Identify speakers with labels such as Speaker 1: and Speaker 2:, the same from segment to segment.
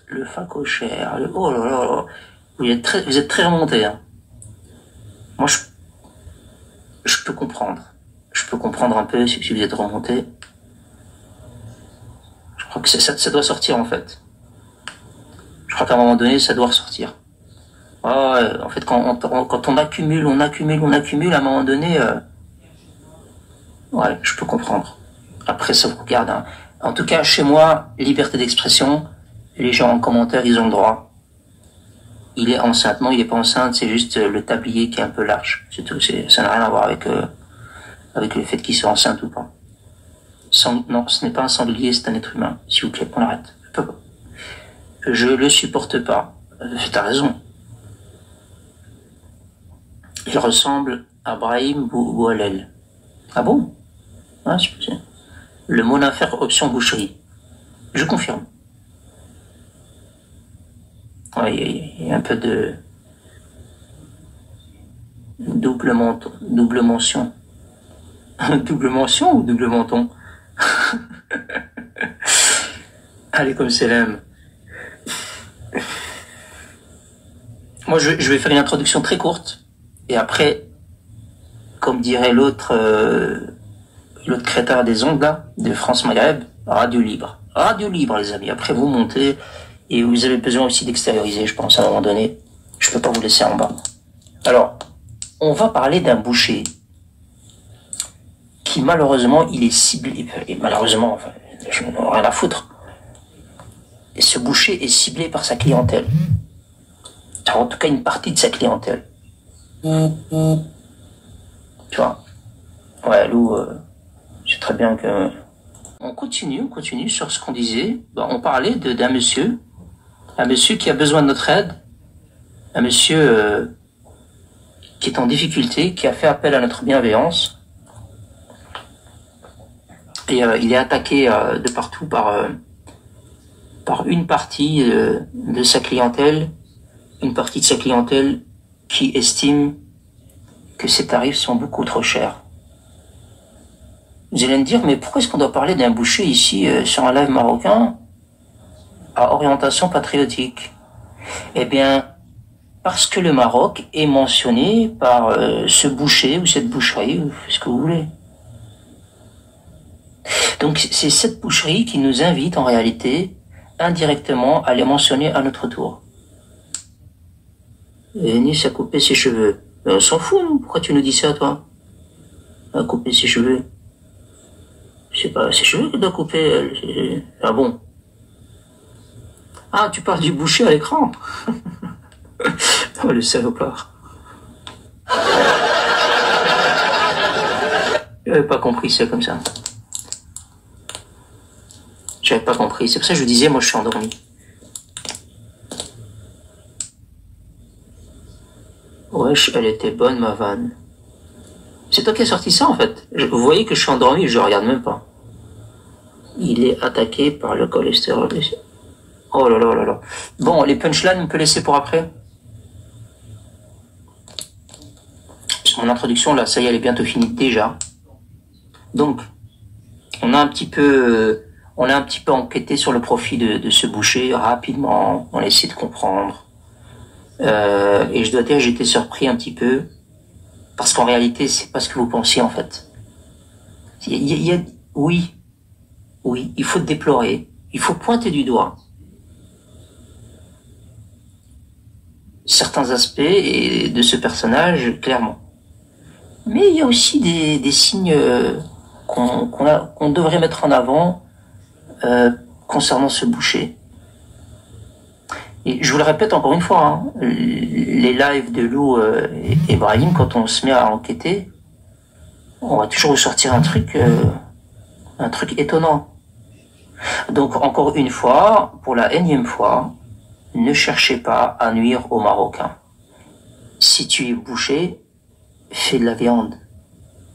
Speaker 1: le facochère, oh là là là. Vous êtes très remonté, hein. Moi, je peux comprendre. Je peux comprendre un peu si vous êtes remonté. Je crois que ça doit sortir, en fait. Je crois qu'à un moment donné, ça doit ressortir. Ouais, en fait, quand on accumule, à un moment donné, ouais, je peux comprendre. Après, ça vous regarde, hein. En tout cas, chez moi, liberté d'expression, les gens en commentaire, ils ont le droit. Il est enceinte, non, il est pas enceinte, c'est juste le tablier qui est un peu large. C'est tout, ça n'a rien à voir avec le fait qu'il soit enceinte ou pas. Non, ce n'est pas un sanglier, c'est un être humain. S'il vous plaît, on arrête. Je le supporte pas. T'as raison. Il ressemble à Brahim Boualel. Ah bon? Ah, c'est possible. Le monafère option boucherie. Je confirme. Oui, il y a un peu de double mention. Double mention ou double menton? Allez, comme c'est l'aime. Moi, je vais faire une introduction très courte. Et après, comme dirait l'autre crétin des ondes, là, de France Maghreb, radio libre. Radio libre, les amis. Après, vous montez, et vous avez besoin aussi d'extérioriser, je pense, à un moment donné. Je peux pas vous laisser en bas. Alors, on va parler d'un boucher qui, malheureusement, il est ciblé, et malheureusement, enfin, je n'en ai rien à foutre. Et ce boucher est ciblé par sa clientèle. En tout cas, une partie de sa clientèle. Tu vois? Ouais, Lou, c'est très bien que... On continue sur ce qu'on disait. Bon, on parlait d'un monsieur, un monsieur qui a besoin de notre aide, un monsieur qui est en difficulté, qui a fait appel à notre bienveillance. Et il est attaqué de partout par une partie de sa clientèle, qui estime que ces tarifs sont beaucoup trop chers. Vous allez me dire, mais pourquoi est-ce qu'on doit parler d'un boucher ici sur un live marocain à orientation patriotique? Eh bien, parce que le Maroc est mentionné par ce boucher ou cette boucherie, ou ce que vous voulez. Donc c'est cette boucherie qui nous invite en réalité indirectement à les mentionner à notre tour. Et Nice a coupé ses cheveux. Mais on s'en fout, nous. Pourquoi tu nous dis ça, toi? A couper ses cheveux. C'est pas ses cheveux qu'elle doit couper, elle. Ah bon? Ah, tu parles du boucher à l'écran? Oh, le salopard. J'avais pas compris ça comme ça. J'avais pas compris. C'est pour ça que je disais, moi je suis endormi. Wesh, elle était bonne ma vanne. C'est toi qui as sorti ça en fait. Vous voyez que je suis endormi, je regarde même pas. Il est attaqué par le cholestérol. Oh là là là là. Bon, les punchlines, on peut laisser pour après. Mon introduction là, ça y est, elle est bientôt finie déjà. Donc, on a un petit peu enquêté sur le profil de ce boucher rapidement. On a essayé de comprendre. Et je dois dire, j'ai été surpris un petit peu. Parce qu'en réalité, c'est pas ce que vous pensiez, en fait. Oui, il faut déplorer. Il faut pointer du doigt certains aspects de ce personnage, clairement. Mais il y a aussi des signes qu'on devrait mettre en avant concernant ce boucher. Et je vous le répète encore une fois, hein, les lives de Lou et Brahim, quand on se met à enquêter, on va toujours ressortir un truc étonnant. Donc encore une fois, pour la énième fois, ne cherchez pas à nuire aux Marocains. Si tu es boucher, fais de la viande.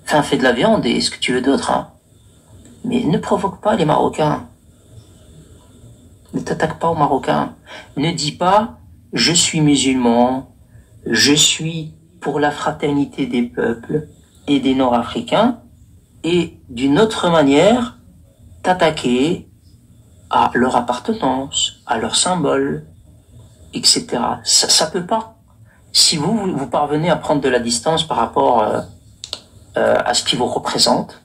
Speaker 1: Enfin, fais de la viande et ce que tu veux d'autre, hein. Mais ne provoque pas les Marocains. Ne t'attaque pas aux Marocains. Ne dis pas, je suis musulman, je suis pour la fraternité des peuples et des Nord-Africains, et d'une autre manière, t'attaquer à leur appartenance, à leur symbole, etc. Ça peut pas. Si vous parvenez à prendre de la distance par rapport à ce qui vous représente,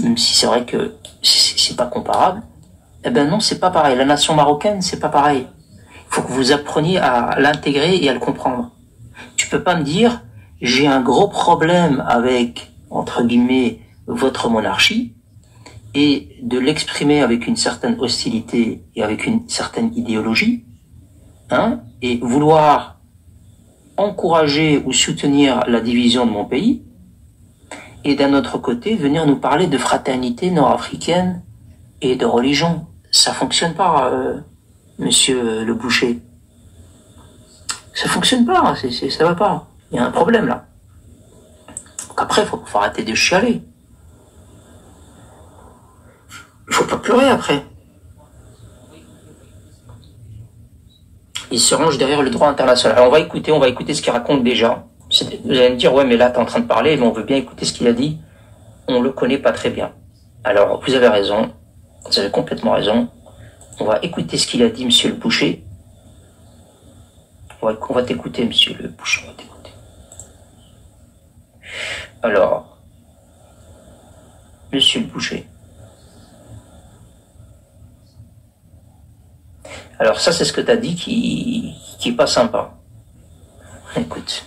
Speaker 1: même si c'est vrai que c'est pas comparable, eh ben non, c'est pas pareil. La nation marocaine, c'est pas pareil. Il faut que vous appreniez à l'intégrer et à le comprendre. Tu peux pas me dire, j'ai un gros problème avec, entre guillemets, votre monarchie, et de l'exprimer avec une certaine hostilité et avec une certaine idéologie, hein, et vouloir encourager ou soutenir la division de mon pays, et d'un autre côté, venir nous parler de fraternité nord-africaine et de religion. Ça fonctionne pas, monsieur le boucher. Ça fonctionne pas, ça va pas. Il y a un problème là. Donc après, faut arrêter de chialer. Il faut pas pleurer après. Il se range derrière le droit international. Alors on va écouter ce qu'il raconte déjà. Vous allez me dire, ouais, mais là, t'es en train de parler, mais on veut bien écouter ce qu'il a dit. On le connaît pas très bien. Alors, vous avez raison. Vous avez complètement raison. On va écouter ce qu'il a dit, monsieur le boucher. On va t'écouter, monsieur le boucher, on va t'écouter. Alors, monsieur le boucher. Alors ça, c'est ce que tu as dit qui est pas sympa. Écoute,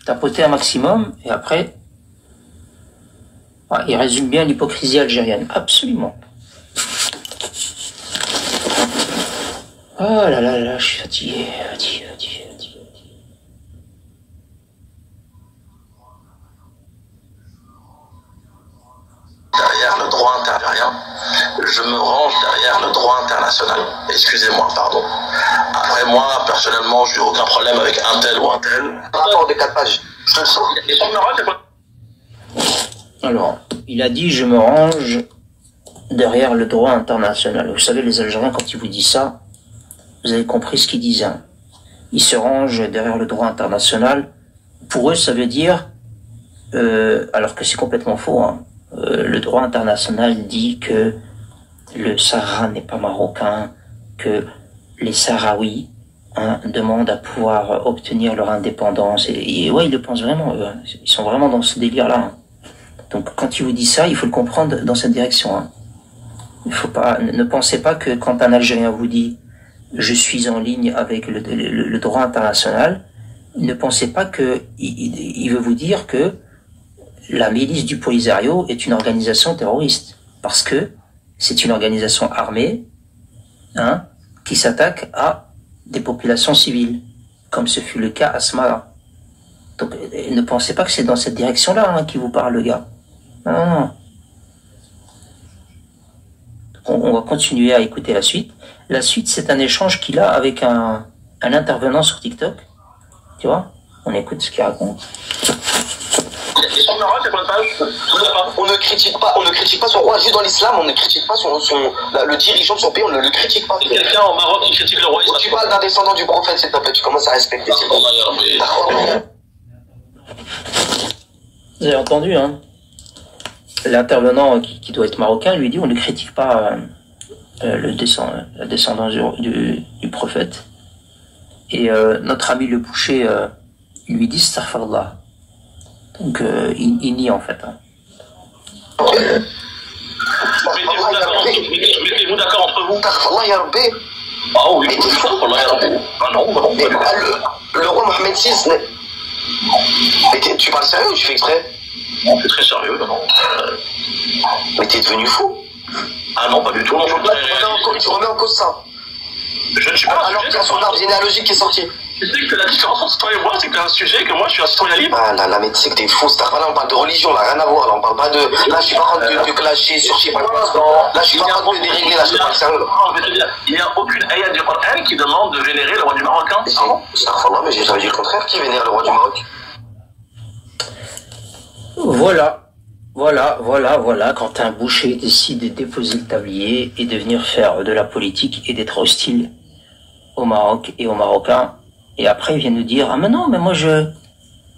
Speaker 1: tapoter un maximum et après, il résume bien l'hypocrisie algérienne. Absolument. Oh là là là, je suis fatigué.
Speaker 2: Derrière le droit intervient, je me range derrière le droit international. Excusez-moi, pardon. Après moi, personnellement, je n'ai aucun problème avec un tel ou un tel. Rapport de 4 pages. Je le sens. Et son numéro, c'est quoi?
Speaker 1: Alors, il a dit, je me range derrière le droit international. Vous savez, les Algériens, quand ils vous disent ça, vous avez compris ce qu'ils disent. Hein. Ils se rangent derrière le droit international. Pour eux, ça veut dire, alors que c'est complètement faux, hein. Le droit international dit que le Sahara n'est pas marocain, que les Sahraouis demandent à pouvoir obtenir leur indépendance. Et ouais, ils le pensent vraiment. Ils sont vraiment dans ce délire-là. Hein. Donc, quand ils vous disent ça, il faut le comprendre dans cette direction. Hein. Il faut pas, ne pensez pas que quand un Algérien vous dit « je suis en ligne avec le droit international », ne pensez pas que il veut vous dire que la milice du Polisario est une organisation terroriste, parce que c'est une organisation armée qui s'attaque à des populations civiles, comme ce fut le cas à Smara. Donc ne pensez pas que c'est dans cette direction-là qu'il vous parle, le gars. Non. On va continuer à écouter la suite. La suite, c'est un échange qu'il a avec un intervenant sur TikTok. Tu vois? On écoute ce qu'il raconte.
Speaker 2: On ne critique pas son roi juste dans l'islam, on ne critique pas le dirigeant de son pays, on ne le critique pas.
Speaker 3: Quelqu'un au Maroc qui critique le roi islam.
Speaker 2: Tu parles d'un descendant du prophète, s'il te plaît, tu commences à respecter.
Speaker 1: Vous avez entendu, hein? L'intervenant qui doit être marocain lui dit on ne critique pas la descendance du prophète. Et notre ami le boucher lui dit astaghfirullah. Donc il nie en fait. Hein.
Speaker 3: Mettez-vous d'accord entre vous.
Speaker 2: Ah oui, le roi Mohamed VI, mais tu parles sérieux ou tu fais exprès?
Speaker 3: Non, c'est très sérieux, non.
Speaker 2: Mais t'es devenu fou?
Speaker 3: Ah non, pas du tout. Non,
Speaker 2: tu remets en cause ça.
Speaker 3: Je ne suis pas.
Speaker 2: Alors qu'il y a son arbre généalogique qui est sorti.
Speaker 3: Tu sais que la différence entre toi et moi, c'est que t'as un sujet que moi je suis un citoyen libre.
Speaker 2: Ah là, mais tu sais que t'es fou, là on parle de religion, là, rien à voir, là, on parle pas de. Là, je suis pas en train de clasher sur je sais pas quoi. Là, je suis pas en train de dérégler, là, je te parle sérieux.
Speaker 3: Non, je vais te dire, il n'y a aucune ayat du Coran qui demande de vénérer le roi du Maroc.
Speaker 2: Astaghfirullah, mais j'ai jamais dit le contraire, qui vénère le roi du Maroc?
Speaker 1: Voilà, quand un boucher décide de déposer le tablier et de venir faire de la politique et d'être hostile au Maroc et aux Marocains, et après il vient nous dire, ah mais non, mais moi je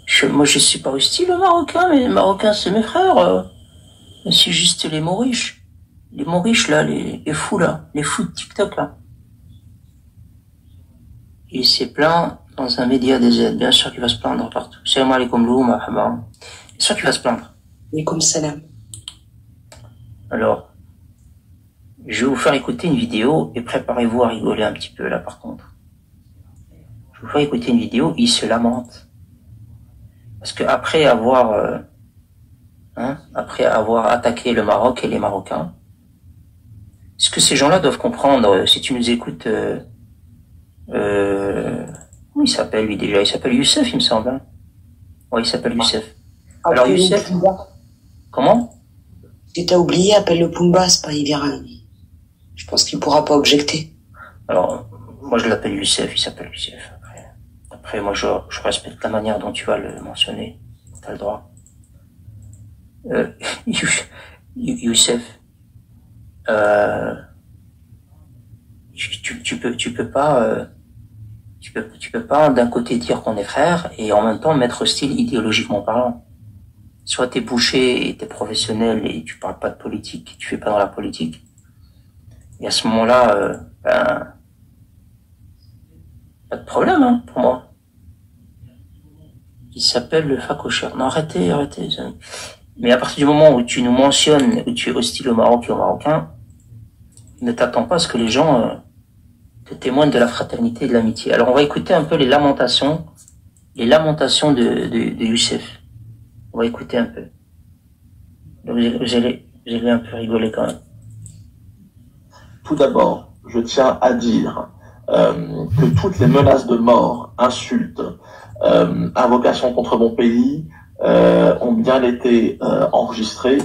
Speaker 1: suis pas hostile aux Marocains, mais les Marocains c'est mes frères, c'est juste les Mauriches. les Mauriches, là, les fous, là, les fous de TikTok, là. Il s'est plaint dans un média des aides. Bien sûr qu'il va se plaindre partout. Salam alaikum lou, marhaba. Bien sûr qu'il va se plaindre.
Speaker 4: Alaikum salam.
Speaker 1: Alors, je vais vous faire écouter une vidéo et préparez-vous à rigoler un petit peu, là, par contre. Je vais vous faire écouter une vidéo, il se lamente. Parce que après avoir attaqué le Maroc et les Marocains, ce que ces gens-là doivent comprendre, si tu nous écoutes, comment il s'appelle lui déjà? Il s'appelle Youssef, il me semble. Hein, ouais, il s'appelle Youssef. Alors Youssef, comment?
Speaker 4: Si t'as oublié, appelle le Pumba, c'est pas Iviran. Je pense qu'il pourra pas objecter.
Speaker 1: Alors, moi je l'appelle Youssef, il s'appelle Youssef. Après moi je respecte la manière dont tu vas le mentionner. T'as le droit. Youssef, tu peux pas d'un côté dire qu'on est frères et en même temps mettre hostile idéologiquement parlant. Soit t'es bouché et t'es professionnel et tu parles pas de politique, tu fais pas dans la politique. Et à ce moment-là, pas de problème, hein, pour moi. Il s'appelle le Fakocher. Non, arrêtez. Mais à partir du moment où tu nous mentionnes, où tu es hostile au Maroc et aux Marocains, ne t'attends pas à ce que les gens te témoignent de la fraternité et de l'amitié. Alors on va écouter un peu les lamentations de Youssef. On va écouter un peu. Donc vous allez un peu rigoler quand même.
Speaker 2: Tout d'abord, je tiens à dire que toutes les menaces de mort, insultes, invocations contre mon pays ont bien été enregistrées.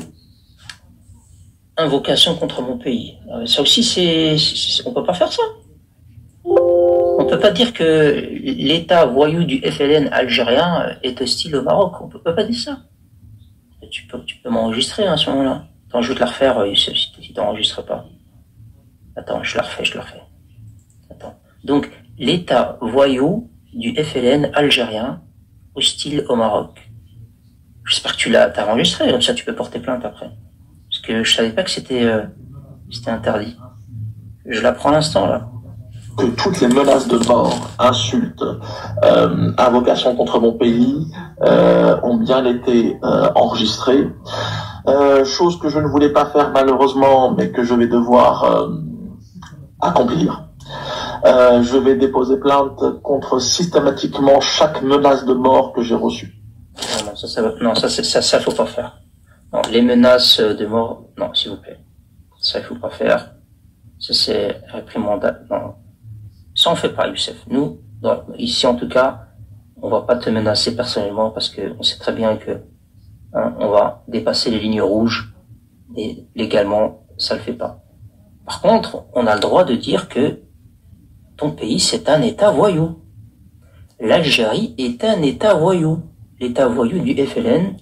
Speaker 1: Invocation contre mon pays. Ça aussi, on peut pas faire ça. On peut pas dire que l'État voyou du FLN algérien est hostile au Maroc. On peut pas dire ça. Tu peux m'enregistrer à ce moment-là. Attends, je vais te la refaire, si tu t'enregistres pas. Attends, je la refais. Attends. Donc, l'État voyou du FLN algérien hostile au Maroc. J'espère que tu l'as enregistré, comme ça tu peux porter plainte après. Parce que je savais pas que c'était interdit. Je la prends à l'instant, là.
Speaker 2: Que toutes les menaces de mort, insultes, invocations contre mon pays ont bien été enregistrées. Chose que je ne voulais pas faire malheureusement, mais que je vais devoir accomplir. Je vais déposer plainte contre systématiquement chaque menace de mort que j'ai reçue.
Speaker 1: Ça faut pas faire. Non, les menaces de mort, non, s'il vous plaît. Ça, il faut pas faire. Ça, c'est réprimandable. Non. Ça, on fait pas, Youssef. Nous, ici, en tout cas, on va pas te menacer personnellement parce que on sait très bien que, on va dépasser les lignes rouges et légalement, ça le fait pas. Par contre, on a le droit de dire que ton pays, c'est un État voyou. L'Algérie est un État voyou. L'État voyou du FLN,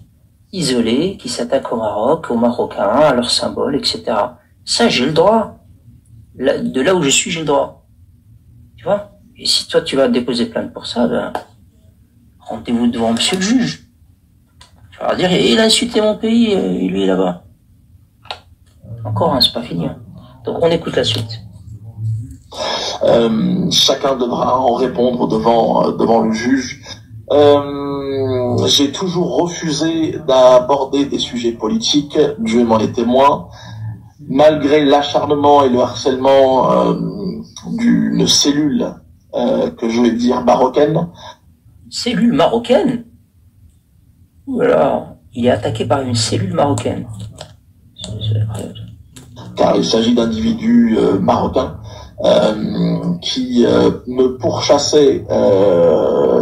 Speaker 1: isolé, qui s'attaque au Maroc, aux Marocains, à leurs symboles, etc. Ça, j'ai le droit. De là où je suis, j'ai le droit. Tu vois? Et si toi, tu vas déposer plainte pour ça, ben, rendez-vous devant monsieur le juge. Tu vas dire, il a insulté mon pays, lui, là-bas. Encore, hein, c'est pas fini. Hein. Donc, on écoute la suite.
Speaker 2: Chacun devra en répondre devant le juge. J'ai toujours refusé d'aborder des sujets politiques, Dieu m'en est témoin, malgré l'acharnement et le harcèlement d'une cellule que je vais dire marocaine.
Speaker 1: Cellule marocaine? Voilà, il est attaqué par une cellule marocaine.
Speaker 2: Car il s'agit d'individus marocains qui me pourchassaient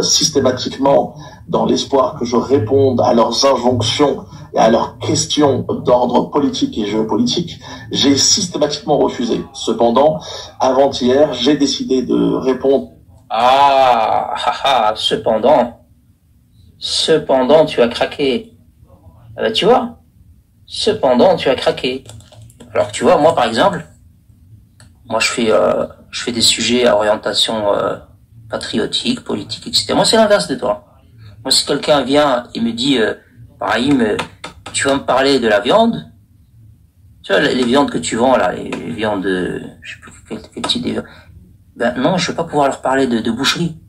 Speaker 2: systématiquement dans l'espoir que je réponde à leurs injonctions et à leurs questions d'ordre politique et géopolitique. J'ai systématiquement refusé. Cependant, avant-hier, j'ai décidé de répondre.
Speaker 1: Cependant, tu as craqué. Tu vois? Cependant, tu as craqué. Alors, tu vois, moi, par exemple, moi, je fais des sujets à orientation patriotique, politique, etc. Moi, c'est l'inverse de toi. Moi, si quelqu'un vient et me dit, Brahim, tu vas me parler de la viande, Tu vois, les viandes que tu vends, là, les viandes, je sais plus quel type de viande. Ben non, je vais pas pouvoir leur parler de boucherie.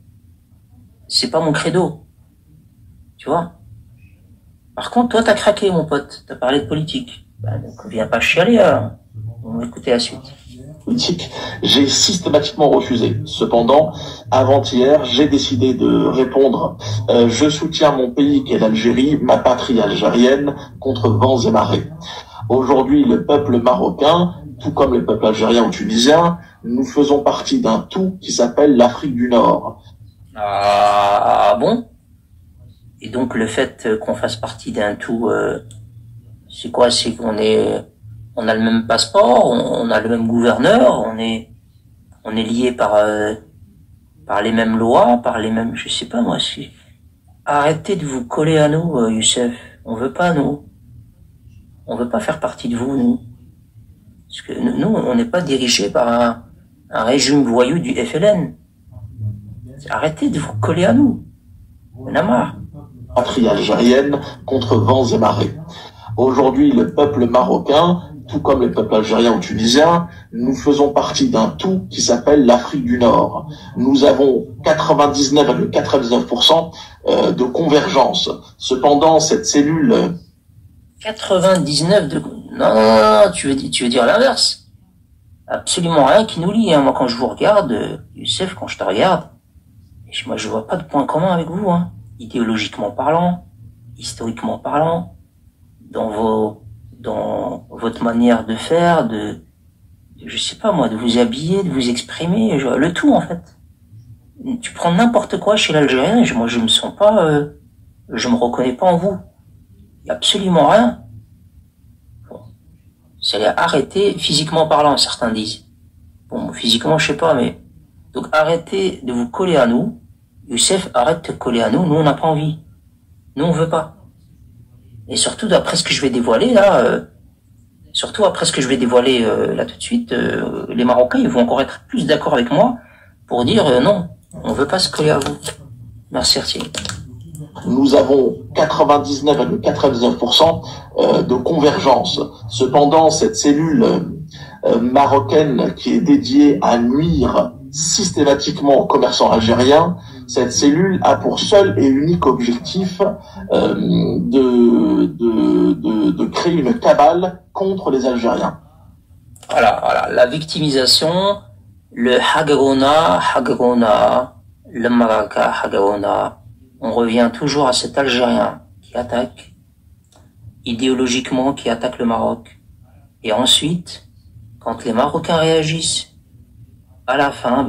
Speaker 1: C'est pas mon credo. Tu vois. Par contre, toi, t'as craqué, mon pote. T'as parlé de politique. Ben, donc, viens pas chialer, alors. On va écouter la suite.
Speaker 2: Politique, j'ai systématiquement refusé. Cependant, avant-hier, j'ai décidé de répondre. Je soutiens mon pays qui est l'Algérie, ma patrie algérienne, contre vents et marées. Aujourd'hui, le peuple marocain, tout comme le peuple algérien ou tunisien, nous faisons partie d'un tout qui s'appelle l'Afrique du Nord.
Speaker 1: Ah bon? Et donc le fait qu'on fasse partie d'un tout, c'est quoi? C'est on a le même passeport, on a le même gouverneur, on est lié par les mêmes lois, par les mêmes, je sais pas moi. Arrêtez de vous coller à nous, Youssef. On veut pas nous. On veut pas faire partie de vous, nous. Parce que nous, on n'est pas dirigé par un régime voyou du FLN. Arrêtez de vous coller à nous. On en a marre.
Speaker 2: Patrie algérienne contre vents et marées. Aujourd'hui, le peuple marocain, tout comme le peuple algérien ou tunisien, nous faisons partie d'un tout qui s'appelle l'Afrique du Nord. Nous avons 99,99% de convergence. Cependant, cette cellule...
Speaker 1: 99 de... Non, tu veux dire l'inverse. Absolument rien qui nous lie. Hein. Moi, quand je vous regarde, Youssef, quand je te regarde, moi, je vois pas de point commun avec vous. Hein. Idéologiquement parlant, historiquement parlant, dans votre manière de faire, je sais pas moi, de vous habiller, de vous exprimer, le tout en fait. Tu prends n'importe quoi chez l'Algérien, moi je me sens pas, je me reconnais pas en vous. Y a absolument rien. Bon. C'est arrêter physiquement parlant, certains disent. Bon, physiquement je sais pas, mais donc arrêtez de vous coller à nous. Youssef, arrête de te coller à nous. Nous on n'a pas envie. Nous on veut pas. Et surtout, d'après ce que je vais dévoiler, là, tout de suite, les Marocains, ils vont encore être plus d'accord avec moi pour dire non, on veut pas se coller à vous. Merci, Arthur.
Speaker 2: Nous avons 99,99% de convergence. Cependant, cette cellule marocaine qui est dédiée à nuire systématiquement aux commerçants algériens, cette cellule a pour seul et unique objectif de créer une cabale contre les Algériens.
Speaker 1: Voilà, la victimisation, le Hagarona, le Maraka Hagarona. On revient toujours à cet Algérien qui attaque, idéologiquement qui attaque le Maroc. Et ensuite, quand les Marocains réagissent, à la fin,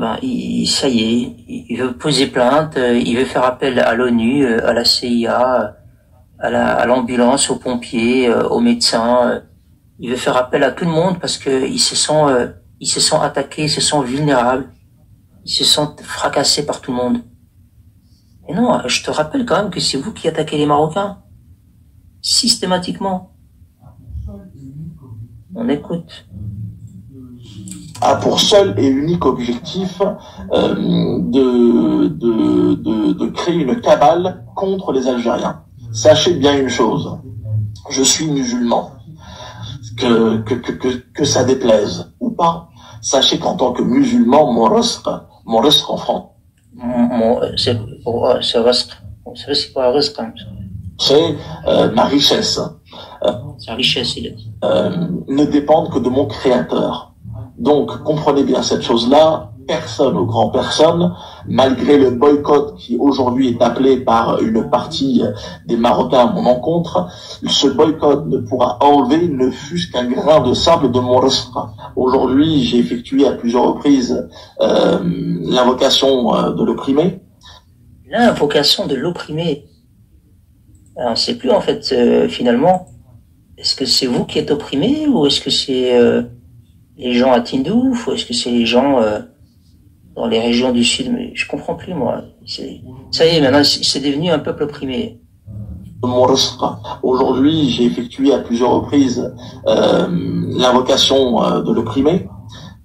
Speaker 1: ça y est, il veut poser plainte, il veut faire appel à l'ONU, à la CIA, à l'ambulance, aux pompiers, aux médecins. Il veut faire appel à tout le monde parce que il se sent attaqué, il se sent vulnérable, il se sent fracassé par tout le monde. Et non, je te rappelle quand même que c'est vous qui attaquez les Marocains. Systématiquement. On écoute.
Speaker 2: A pour seul et unique objectif de créer une cabale contre les Algériens. Sachez bien une chose, je suis musulman, que ça déplaise ou pas. Sachez qu'en tant que musulman, mon risque en France.
Speaker 1: C'est quoi un risque?
Speaker 2: C'est ma richesse.
Speaker 1: Sa richesse, il a dit.
Speaker 2: Ne dépendent que de mon créateur. Donc, comprenez bien cette chose-là, personne ou grand personne, malgré le boycott qui aujourd'hui est appelé par une partie des Marocains à mon encontre, ce boycott ne pourra enlever ne fût-ce qu'un grain de sable de mon risque. Aujourd'hui, j'ai effectué à plusieurs reprises l'invocation de l'opprimé.
Speaker 1: L'invocation de l'opprimé. Alors, on ne sait plus en fait, finalement, est-ce que c'est vous qui êtes opprimé ou est-ce que c'est les gens à Tindouf ou est-ce que c'est les gens dans les régions du sud? Mais je comprends plus, moi. Ça y est, maintenant, c'est devenu un peuple opprimé.
Speaker 2: Aujourd'hui, j'ai effectué à plusieurs reprises l'invocation de l'opprimé,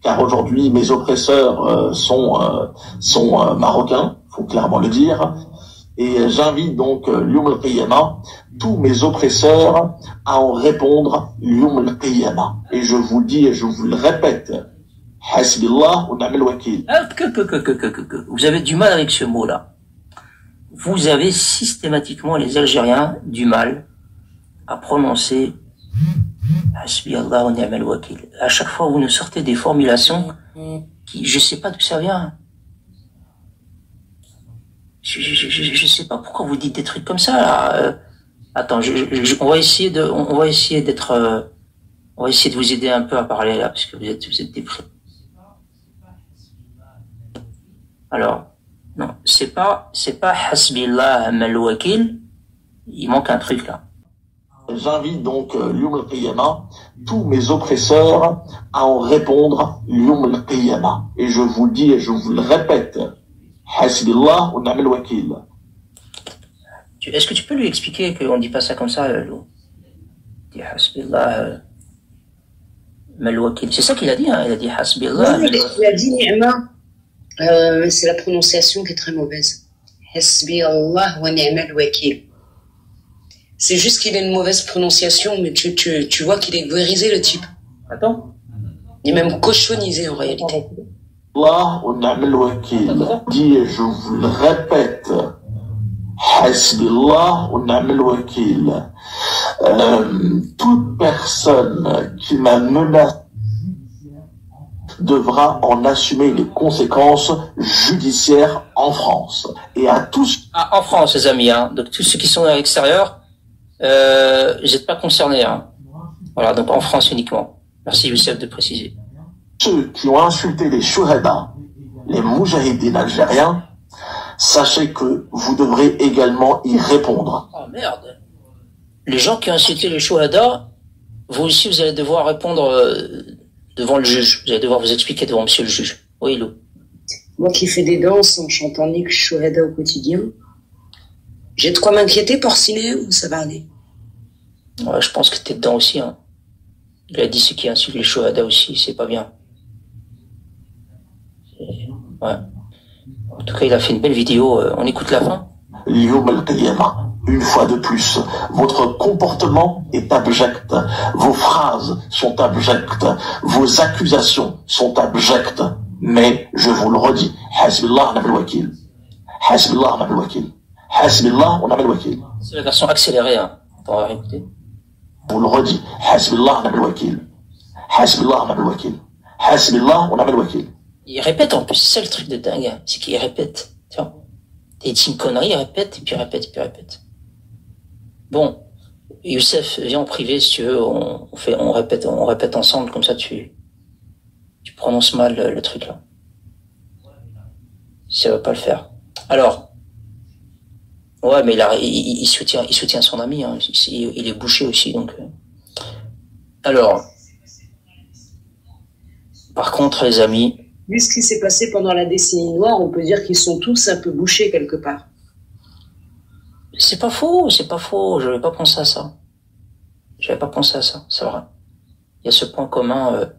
Speaker 2: car aujourd'hui, mes oppresseurs sont marocains, faut clairement le dire. Et j'invite donc Yawm al-Qiyamah, tous mes oppresseurs, à en répondre Yawm al-Qiyamah. Et je vous le dis et je vous le répète, Hasbillah wa ni'mal wakil.
Speaker 1: Vous avez du mal avec ce mot-là. Vous avez systématiquement, les Algériens, du mal à prononcer Hasbillah wa ni'mal wakil. À chaque fois, vous nous sortez des formulations qui, je sais pas d'où ça vient. Je sais pas pourquoi vous dites des trucs comme ça, là. Attends, on va essayer de vous aider un peu à parler, là, parce que vous êtes déprimé. Alors, non, c'est pas Hasbillah mal wakil. Il manque un truc, là.
Speaker 2: J'invite donc Yawm al-Qiyamah, tous mes oppresseurs, à en répondre Yawm al-Qiyamah. Et je vous le dis et je vous le répète, Hasbillah wa ni'mal wakil.
Speaker 1: Est-ce que tu peux lui expliquer qu'on dit pas ça comme ça, Lou? Dit Hasbillah mal wakil. C'est ça qu'il a dit, hein? Il a dit Hasbillah.
Speaker 4: Non, il a dit Ni'ma. C'est la prononciation qui est très mauvaise. Hasbillah wa ni'mal wakil. C'est juste qu'il a une mauvaise prononciation, mais tu vois qu'il est gouérisé, le type.
Speaker 1: Attends.
Speaker 4: Il est même cochonnisé en réalité.
Speaker 2: Allah wa ni'mal wakil. Dis et je vous le répète, Hasbillah wa ni'mal wakil. Toute personne qui m'a menacé devra en assumer les conséquences judiciaires en France. Et à tous...
Speaker 1: Ah, en France, les amis, hein. Donc tous ceux qui sont à l'extérieur, vous n'êtes pas concernés, hein. Voilà, donc en France uniquement. Merci Youssef de préciser.
Speaker 2: Ceux qui ont insulté les shuhada, les moujahidines algériens, sachez que vous devrez également y répondre.
Speaker 1: Oh merde. Les gens qui ont insulté les shuhada, vous aussi vous allez devoir répondre devant le juge. Vous allez devoir vous expliquer devant monsieur le juge. Oui, Lou.
Speaker 4: Moi qui fais des danses en chantant Nick Shuhada au quotidien, j'ai de quoi m'inquiéter pour ciné ou ça va aller?
Speaker 1: Ouais, je pense que t'es dedans aussi, hein. Il a dit ceux qui insultent les shuhada aussi, c'est pas bien. Ouais. En tout cas, il a fait une belle vidéo. On écoute la fin.
Speaker 2: Yawm al-Qiyamah, une fois de plus, votre comportement est abject, vos phrases sont abjectes, vos accusations sont abjectes, mais je vous le redis, Hasbillah wa ni'mal wakil. Hasbillah wa ni'mal wakil. Hasbillah wa ni'mal wakil.
Speaker 1: C'est la version accélérée, hein. On va réécouter.
Speaker 2: Je vous le redis, Hasbillah wa ni'mal wakil. Hasbillah wa ni'mal wakil. Hasbillah wa ni'mal wakil.
Speaker 1: Il répète en plus, c'est ça le truc de dingue, hein. C'est qu'il répète, tu vois. Il dit une connerie, il répète, et puis il répète, et puis il répète. Bon, Youssef, viens en privé si tu veux, on répète ensemble, comme ça tu prononces mal le truc là. Si ça va pas le faire. Alors, ouais, mais il soutient son ami, hein. Il est bouché aussi, donc. Alors, par contre, les amis.
Speaker 4: Vu ce qui s'est passé pendant la décennie noire, on peut dire qu'ils sont tous un peu bouchés quelque part.
Speaker 1: C'est pas faux, j'avais pas pensé à ça. C'est vrai. Il y a ce point commun,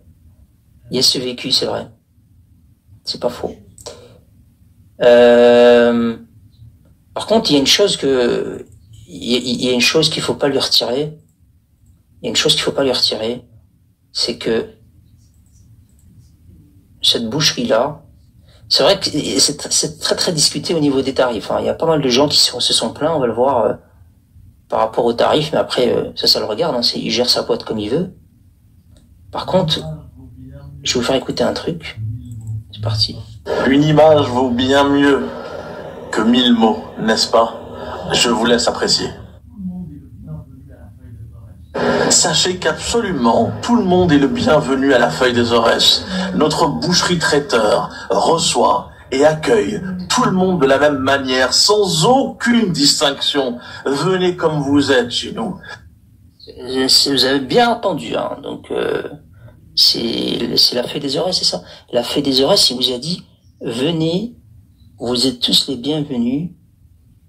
Speaker 1: il y a ce vécu, c'est vrai. C'est pas faux. Par contre, il y a une chose qu'il faut pas lui retirer. C'est que cette boucherie-là, c'est vrai que c'est très très discuté au niveau des tarifs, hein. Il y a pas mal de gens qui se sont plaints, on va le voir, par rapport aux tarifs, mais après, ça le regarde, hein, il gère sa boîte comme il veut. Par contre, je vais vous faire écouter un truc. C'est parti.
Speaker 3: Une image vaut bien mieux que 1000 mots, n'est-ce pas? Je vous laisse apprécier. Sachez qu'absolument tout le monde est le bienvenu à la Feuille des Aurès. Notre boucherie traiteur reçoit et accueille tout le monde de la même manière, sans aucune distinction. Venez comme vous êtes chez nous.
Speaker 1: Vous avez bien entendu, hein. Donc c'est la Feuille des Aurès, c'est ça. La Feuille des Aurès, il vous a dit venez, vous êtes tous les bienvenus.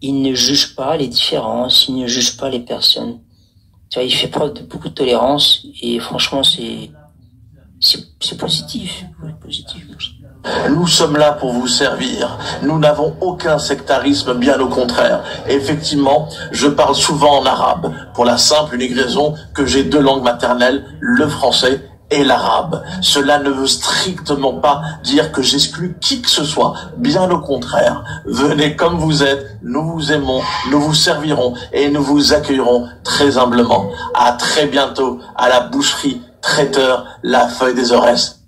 Speaker 1: Il ne juge pas les différences, il ne juge pas les personnes. Tu vois, il fait preuve de beaucoup de tolérance et franchement c'est positif.
Speaker 3: Nous sommes là pour vous servir. Nous n'avons aucun sectarisme, bien au contraire. Et effectivement, je parle souvent en arabe, pour la simple et unique raison que j'ai deux langues maternelles, le français et l'arabe. Cela ne veut strictement pas dire que j'exclus qui que ce soit. Bien au contraire. Venez comme vous êtes, nous vous aimons, nous vous servirons et nous vous accueillerons très humblement. À très bientôt à la boucherie Traiteur La Feuille des Aurès.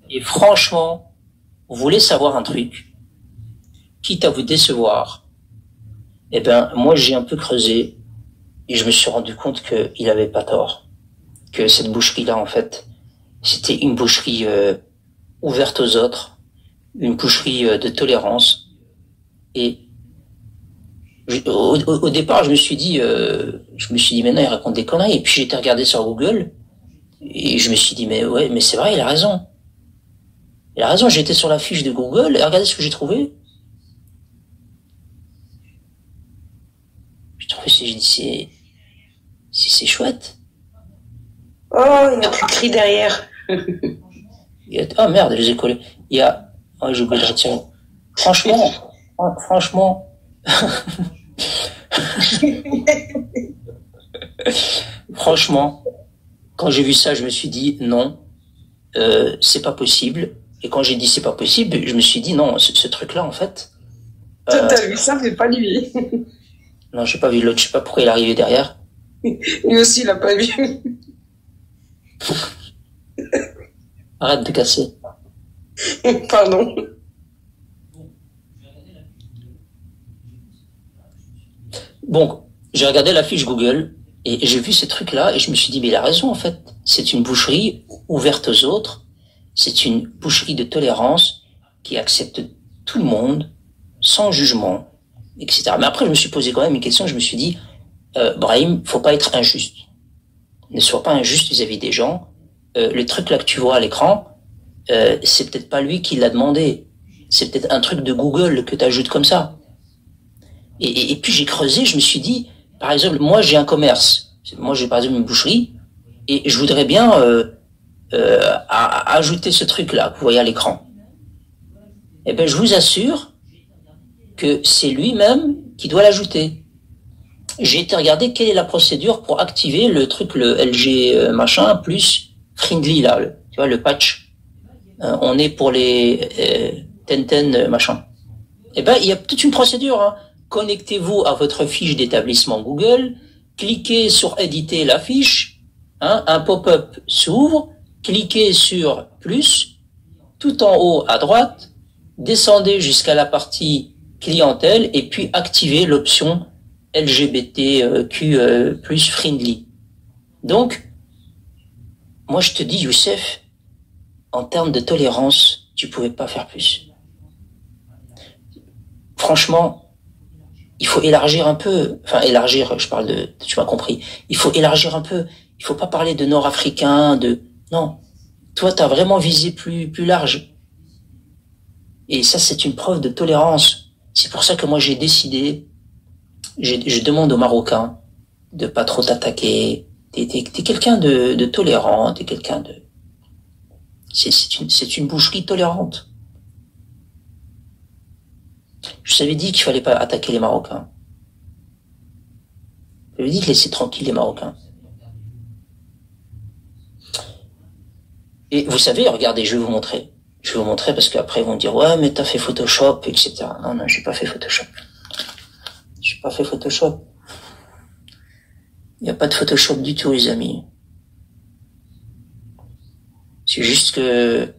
Speaker 1: Et franchement, vous voulez savoir un truc, quitte à vous décevoir, eh ben, moi j'ai un peu creusé et je me suis rendu compte qu'il avait pas tort. Que cette boucherie-là, en fait, c'était une boucherie ouverte aux autres, une boucherie de tolérance. Et au départ, je me suis dit, maintenant il raconte des conneries. Et puis j'ai été regarder sur Google et je me suis dit, mais ouais, mais c'est vrai, il a raison. Il a raison, j'étais sur la fiche de Google et regardez ce que j'ai trouvé. J'ai dit, c'est chouette.
Speaker 4: Oh, il n'y a plus de cri derrière.
Speaker 1: Ah merde, je les ai collés. Il y a... Oh, j'ai oublié de retirer. Franchement... Franchement, quand j'ai vu ça, je me suis dit, non, c'est pas possible. Et quand j'ai dit c'est pas possible, je me suis dit, non, ce truc-là, en fait...
Speaker 4: Toi, t'as vu ça, mais pas lui.
Speaker 1: Non, j'ai pas vu l'autre, je sais pas pourquoi il est arrivé derrière.
Speaker 4: Lui aussi, il a pas vu.
Speaker 1: Arrête de casser.
Speaker 4: Pardon.
Speaker 1: Bon, j'ai regardé la fiche Google et j'ai vu ces trucs-là et je me suis dit, mais il a raison en fait. C'est une boucherie ouverte aux autres. C'est une boucherie de tolérance qui accepte tout le monde, sans jugement, etc. Mais après, je me suis posé quand même une question. Je me suis dit, Brahim, faut pas être injuste. Ne sois pas injuste vis-à-vis des gens. Le truc là que tu vois à l'écran, c'est peut-être pas lui qui l'a demandé. C'est peut-être un truc de Google que tu ajoutes comme ça. Et puis j'ai creusé, je me suis dit, par exemple, moi j'ai un commerce. Moi j'ai par exemple une boucherie et je voudrais bien ajouter ce truc-là que vous voyez à l'écran. Eh ben je vous assure que c'est lui-même qui doit l'ajouter. J'ai été regarder quelle est la procédure pour activer le truc, le LG machin plus Friendly là, tu vois le patch. On est pour les Tenten machin. Eh ben il y a toute une procédure. Hein. Connectez-vous à votre fiche d'établissement Google, cliquez sur éditer la fiche, hein, un pop-up s'ouvre, cliquez sur plus, tout en haut à droite, descendez jusqu'à la partie clientèle et puis activez l'option LGBTQ plus friendly. Donc, moi je te dis Youssef, en termes de tolérance, tu pouvais pas faire plus. Franchement, il faut élargir un peu, enfin élargir, je parle de, tu m'as compris, il faut élargir un peu, il faut pas parler de nord-africains, non, toi t'as vraiment visé plus large, et ça c'est une preuve de tolérance, c'est pour ça que moi j'ai décidé, je demande aux Marocains de pas trop t'attaquer, t'es quelqu'un de tolérant, t'es quelqu'un de, c'est une boucherie tolérante. Je t'avais dit qu'il fallait pas attaquer les Marocains. Je t'avais dit de laisser tranquille les Marocains. Et vous savez, regardez, je vais vous montrer. Je vais vous montrer parce qu'après ils vont dire ouais mais t'as fait Photoshop, etc. Non, j'ai pas fait Photoshop. J'ai pas fait Photoshop. Il n'y a pas de Photoshop du tout, les amis. C'est juste que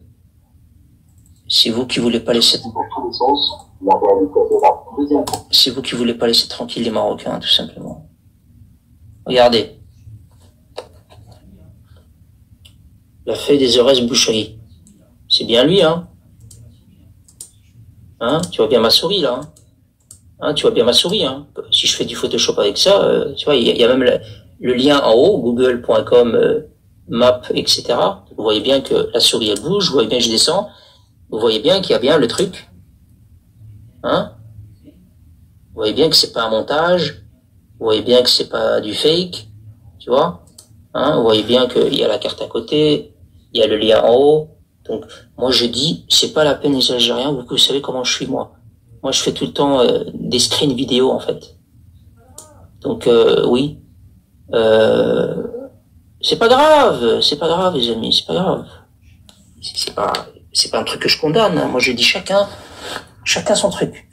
Speaker 1: c'est vous qui voulez pas laisser. C'est vous qui voulez pas laisser tranquille les Marocains, tout simplement. Regardez. La Feuille des Aurès boucherie. C'est bien lui, hein. Hein, tu vois bien ma souris, là. Hein, tu vois bien ma souris, hein. Si je fais du Photoshop avec ça, tu vois, il y a même le lien en haut, google.com, map, etc. Vous voyez bien que la souris, elle bouge. Vous voyez bien que je descends. Vous voyez bien qu'il y a bien le truc. Hein? Vous voyez bien que c'est pas un montage. Vous voyez bien que c'est pas du fake. Tu vois? Hein? Vous voyez bien qu'il y a la carte à côté. Il y a le lien en haut. Donc, moi, je dis, c'est pas la peine les Algériens, vous savez comment je suis, moi. Moi, je fais tout le temps des screens vidéo, en fait. Donc, oui. C'est pas grave, les amis, c'est pas grave. C'est pas un truc que je condamne, hein. Moi, je dis chacun son truc.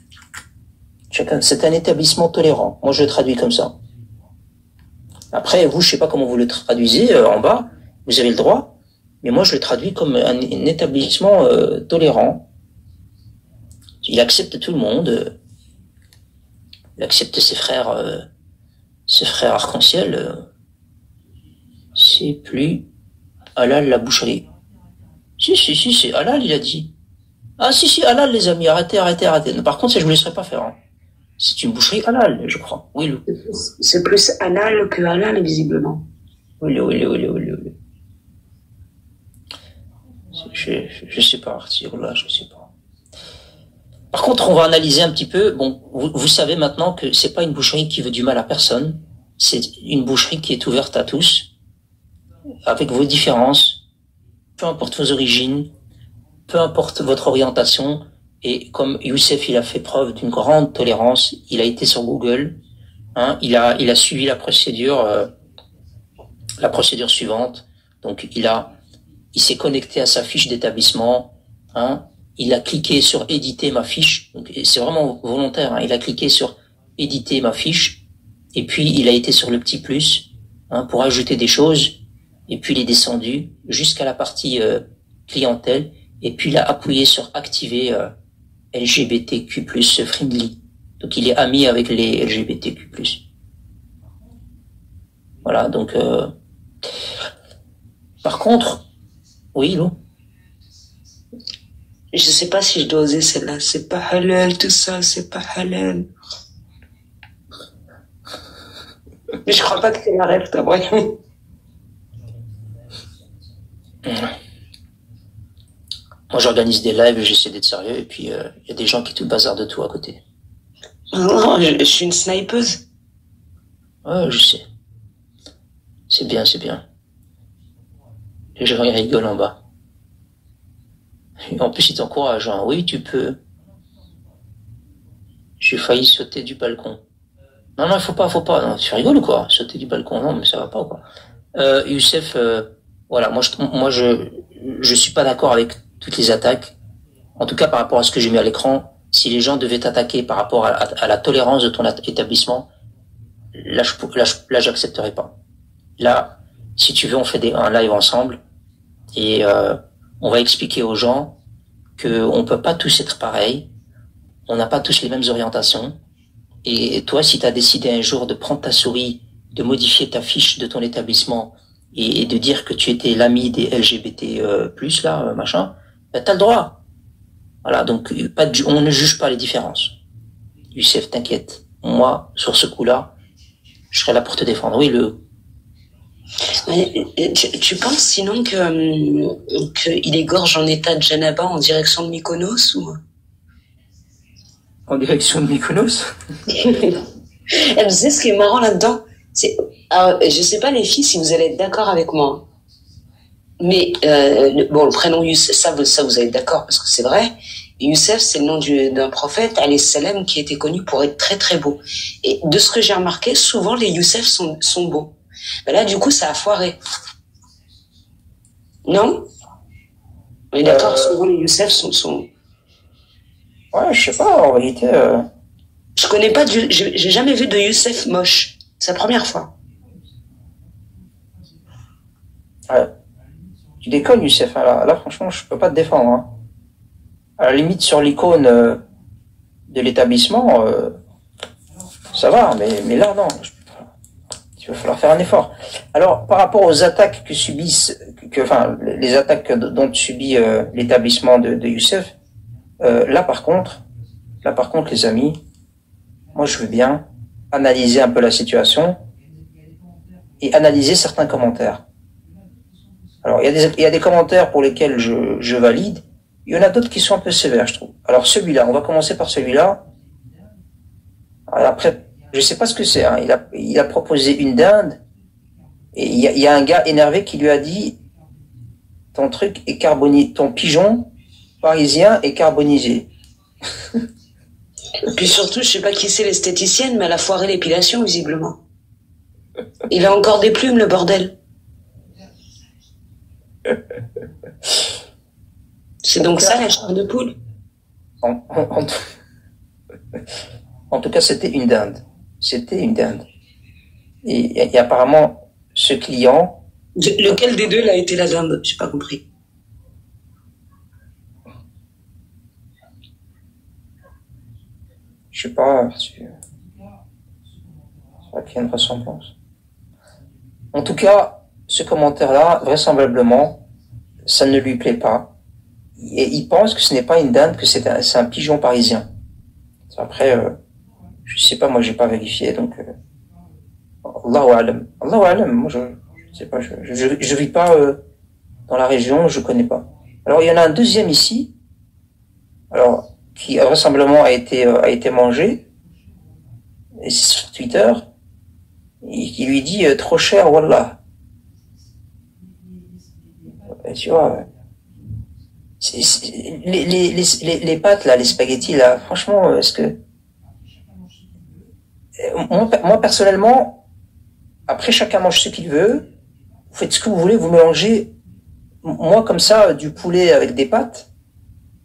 Speaker 1: C'est un établissement tolérant. Moi, je le traduis comme ça. Après, vous, je sais pas comment vous le traduisez en bas. Vous avez le droit. Mais moi, je le traduis comme un établissement tolérant. Il accepte tout le monde. Il accepte ses frères arc-en-ciel. C'est plus halal la boucherie. Si, c'est halal, il a dit. Ah, si, halal, les amis. Arrêtez. Par contre, ça, je ne me laisserai pas faire. Hein. C'est une boucherie halal, je crois. Oui, Lou.
Speaker 4: C'est plus halal que halal, visiblement.
Speaker 1: Oui. Je sais pas, là, je sais pas. Par contre, on va analyser un petit peu. Bon, vous savez maintenant que c'est pas une boucherie qui veut du mal à personne. C'est une boucherie qui est ouverte à tous, avec vos différences, peu importe vos origines, peu importe votre orientation. Et comme Youssef, il a fait preuve d'une grande tolérance, il a été sur Google, hein, il a suivi la procédure suivante. Donc, il s'est connecté à sa fiche d'établissement, hein, il a cliqué sur éditer ma fiche. Donc, c'est vraiment volontaire, hein, il a cliqué sur éditer ma fiche, et puis il a été sur le petit plus, hein, pour ajouter des choses, et puis il est descendu jusqu'à la partie clientèle, et puis il a appuyé sur activer LGBTQ+ friendly. Donc il est ami avec les LGBTQ+. Voilà, donc par contre, oui, Lou.
Speaker 4: Je sais pas si je dois oser celle-là. C'est pas halal, tout ça, c'est pas halal. Mais je crois pas que c'est la rêve, t'as vrai.
Speaker 1: Moi, j'organise des lives, j'essaie d'être sérieux, et puis il y a des gens qui te bazardent de tout à côté.
Speaker 4: Non, je suis une snipeuse.
Speaker 1: Ouais, je sais. C'est bien. Les gens, ils rigolent en bas. Et en plus, ils t'encouragent, hein. Oui, tu peux. J'ai failli sauter du balcon. Non, il faut pas. Non, tu rigoles ou quoi? Sauter du balcon, non, mais ça va pas, quoi. Youssef, voilà, moi, je suis pas d'accord avec toutes les attaques. En tout cas, par rapport à ce que j'ai mis à l'écran, si les gens devaient t'attaquer par rapport à la tolérance de ton établissement, là, j'accepterai pas. Là, si tu veux, on fait un live ensemble et on va expliquer aux gens que on peut pas tous être pareils, on n'a pas tous les mêmes orientations. Et toi, si tu as décidé un jour de prendre ta souris, de modifier ta fiche de ton établissement et de dire que tu étais l'ami des LGBT+, là, machin, ben, t'as le droit. Voilà, donc on ne juge pas les différences. Youssef, t'inquiète. Moi, sur ce coup-là, je serai là pour te défendre. Oui,
Speaker 4: Tu penses sinon qu'il égorge en état de janaba en direction de Mykonos ou...
Speaker 1: En direction de Mykonos?
Speaker 4: Vous savez ce qui est marrant là-dedans, je sais pas les filles si vous allez être d'accord avec moi, mais bon, le prénom Youssef, ça vous allez être d'accord parce que c'est vrai. Youssef, c'est le nom d'un prophète, alayhi salam, qui était connu pour être très très beau. Et de ce que j'ai remarqué, souvent les Youssef sont beaux. Mais là, du coup, ça a foiré. Non? On est d'accord, souvent les Youssef sont...
Speaker 1: Ouais, je sais pas, en réalité...
Speaker 4: Je connais pas, j'ai jamais vu de Youssef moche. C'est la première fois.
Speaker 1: Ouais. Tu déconnes, Youssef. Hein, là, franchement, je peux pas te défendre. Hein. À la limite, sur l'icône de l'établissement, ça va, mais là, non. Il va falloir faire un effort. Alors, par rapport aux attaques que subissent, les attaques dont subit l'établissement de Youssef, là par contre, les amis, moi je veux bien analyser un peu la situation et analyser certains commentaires. Alors, il y a des commentaires pour lesquels je valide. Il y en a d'autres qui sont un peu sévères, je trouve. Alors, celui-là, on va commencer par celui-là. Après, je sais pas ce que c'est, hein. Il a proposé une dinde. Et il y a un gars énervé qui lui a dit, ton truc est carbonisé, ton pigeon parisien est carbonisé.
Speaker 4: Puis surtout, je sais pas qui c'est l'esthéticienne, mais elle a foiré l'épilation, visiblement. Il a encore des plumes, le bordel. C'est donc ça, la chair de poule?
Speaker 1: En tout cas, c'était une dinde. C'était une dinde. Et apparemment, ce client...
Speaker 4: Lequel des deux a été la dinde? J'ai pas compris.
Speaker 1: Je sais pas, c'est vrai qu'il y a une ressemblance. En tout cas, ce commentaire-là, vraisemblablement, ça ne lui plaît pas. Et il pense que ce n'est pas une dinde, que c'est un pigeon parisien. Après, je sais pas, moi j'ai pas vérifié, donc Allahu alam. Allahu alam, moi je sais pas, je vis pas dans la région, je connais pas. Alors il y en a un deuxième ici, alors qui vraisemblablement a été mangé, et c'est sur Twitter, et qui lui dit trop cher, wallah. Et tu vois, les pâtes là, les spaghettis là, franchement, est-ce que moi personnellement, après chacun mange ce qu'il veut, vous faites ce que vous voulez, vous mélangez. Moi comme ça, du poulet avec des pâtes,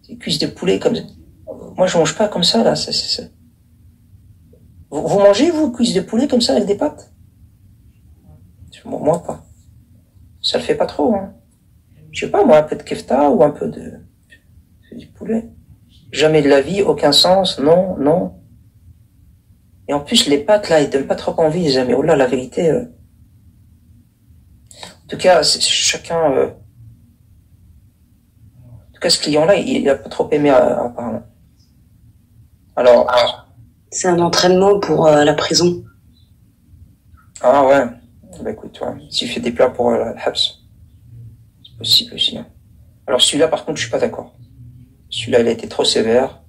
Speaker 1: des cuisses de poulet comme ça. Moi je mange pas comme ça là. Vous mangez vous cuisses de poulet comme ça avec des pâtes? Moi pas. Ça le fait pas trop. Hein. Je sais pas moi, un peu de kefta ou un peu du poulet. Jamais de la vie, aucun sens, non. Et en plus, les pâtes, là, ils donnent pas trop envie, les amis. Oh là, la vérité. En tout cas, chacun... En tout cas, ce client-là, il a pas trop aimé, apparemment. Alors...
Speaker 4: C'est un entraînement pour la prison.
Speaker 1: Ah ouais. Bah écoute, ouais. S'il fait des plats pour le habs, c'est possible aussi. Hein. Alors celui-là, par contre, je suis pas d'accord. Celui-là, il a été trop sévère.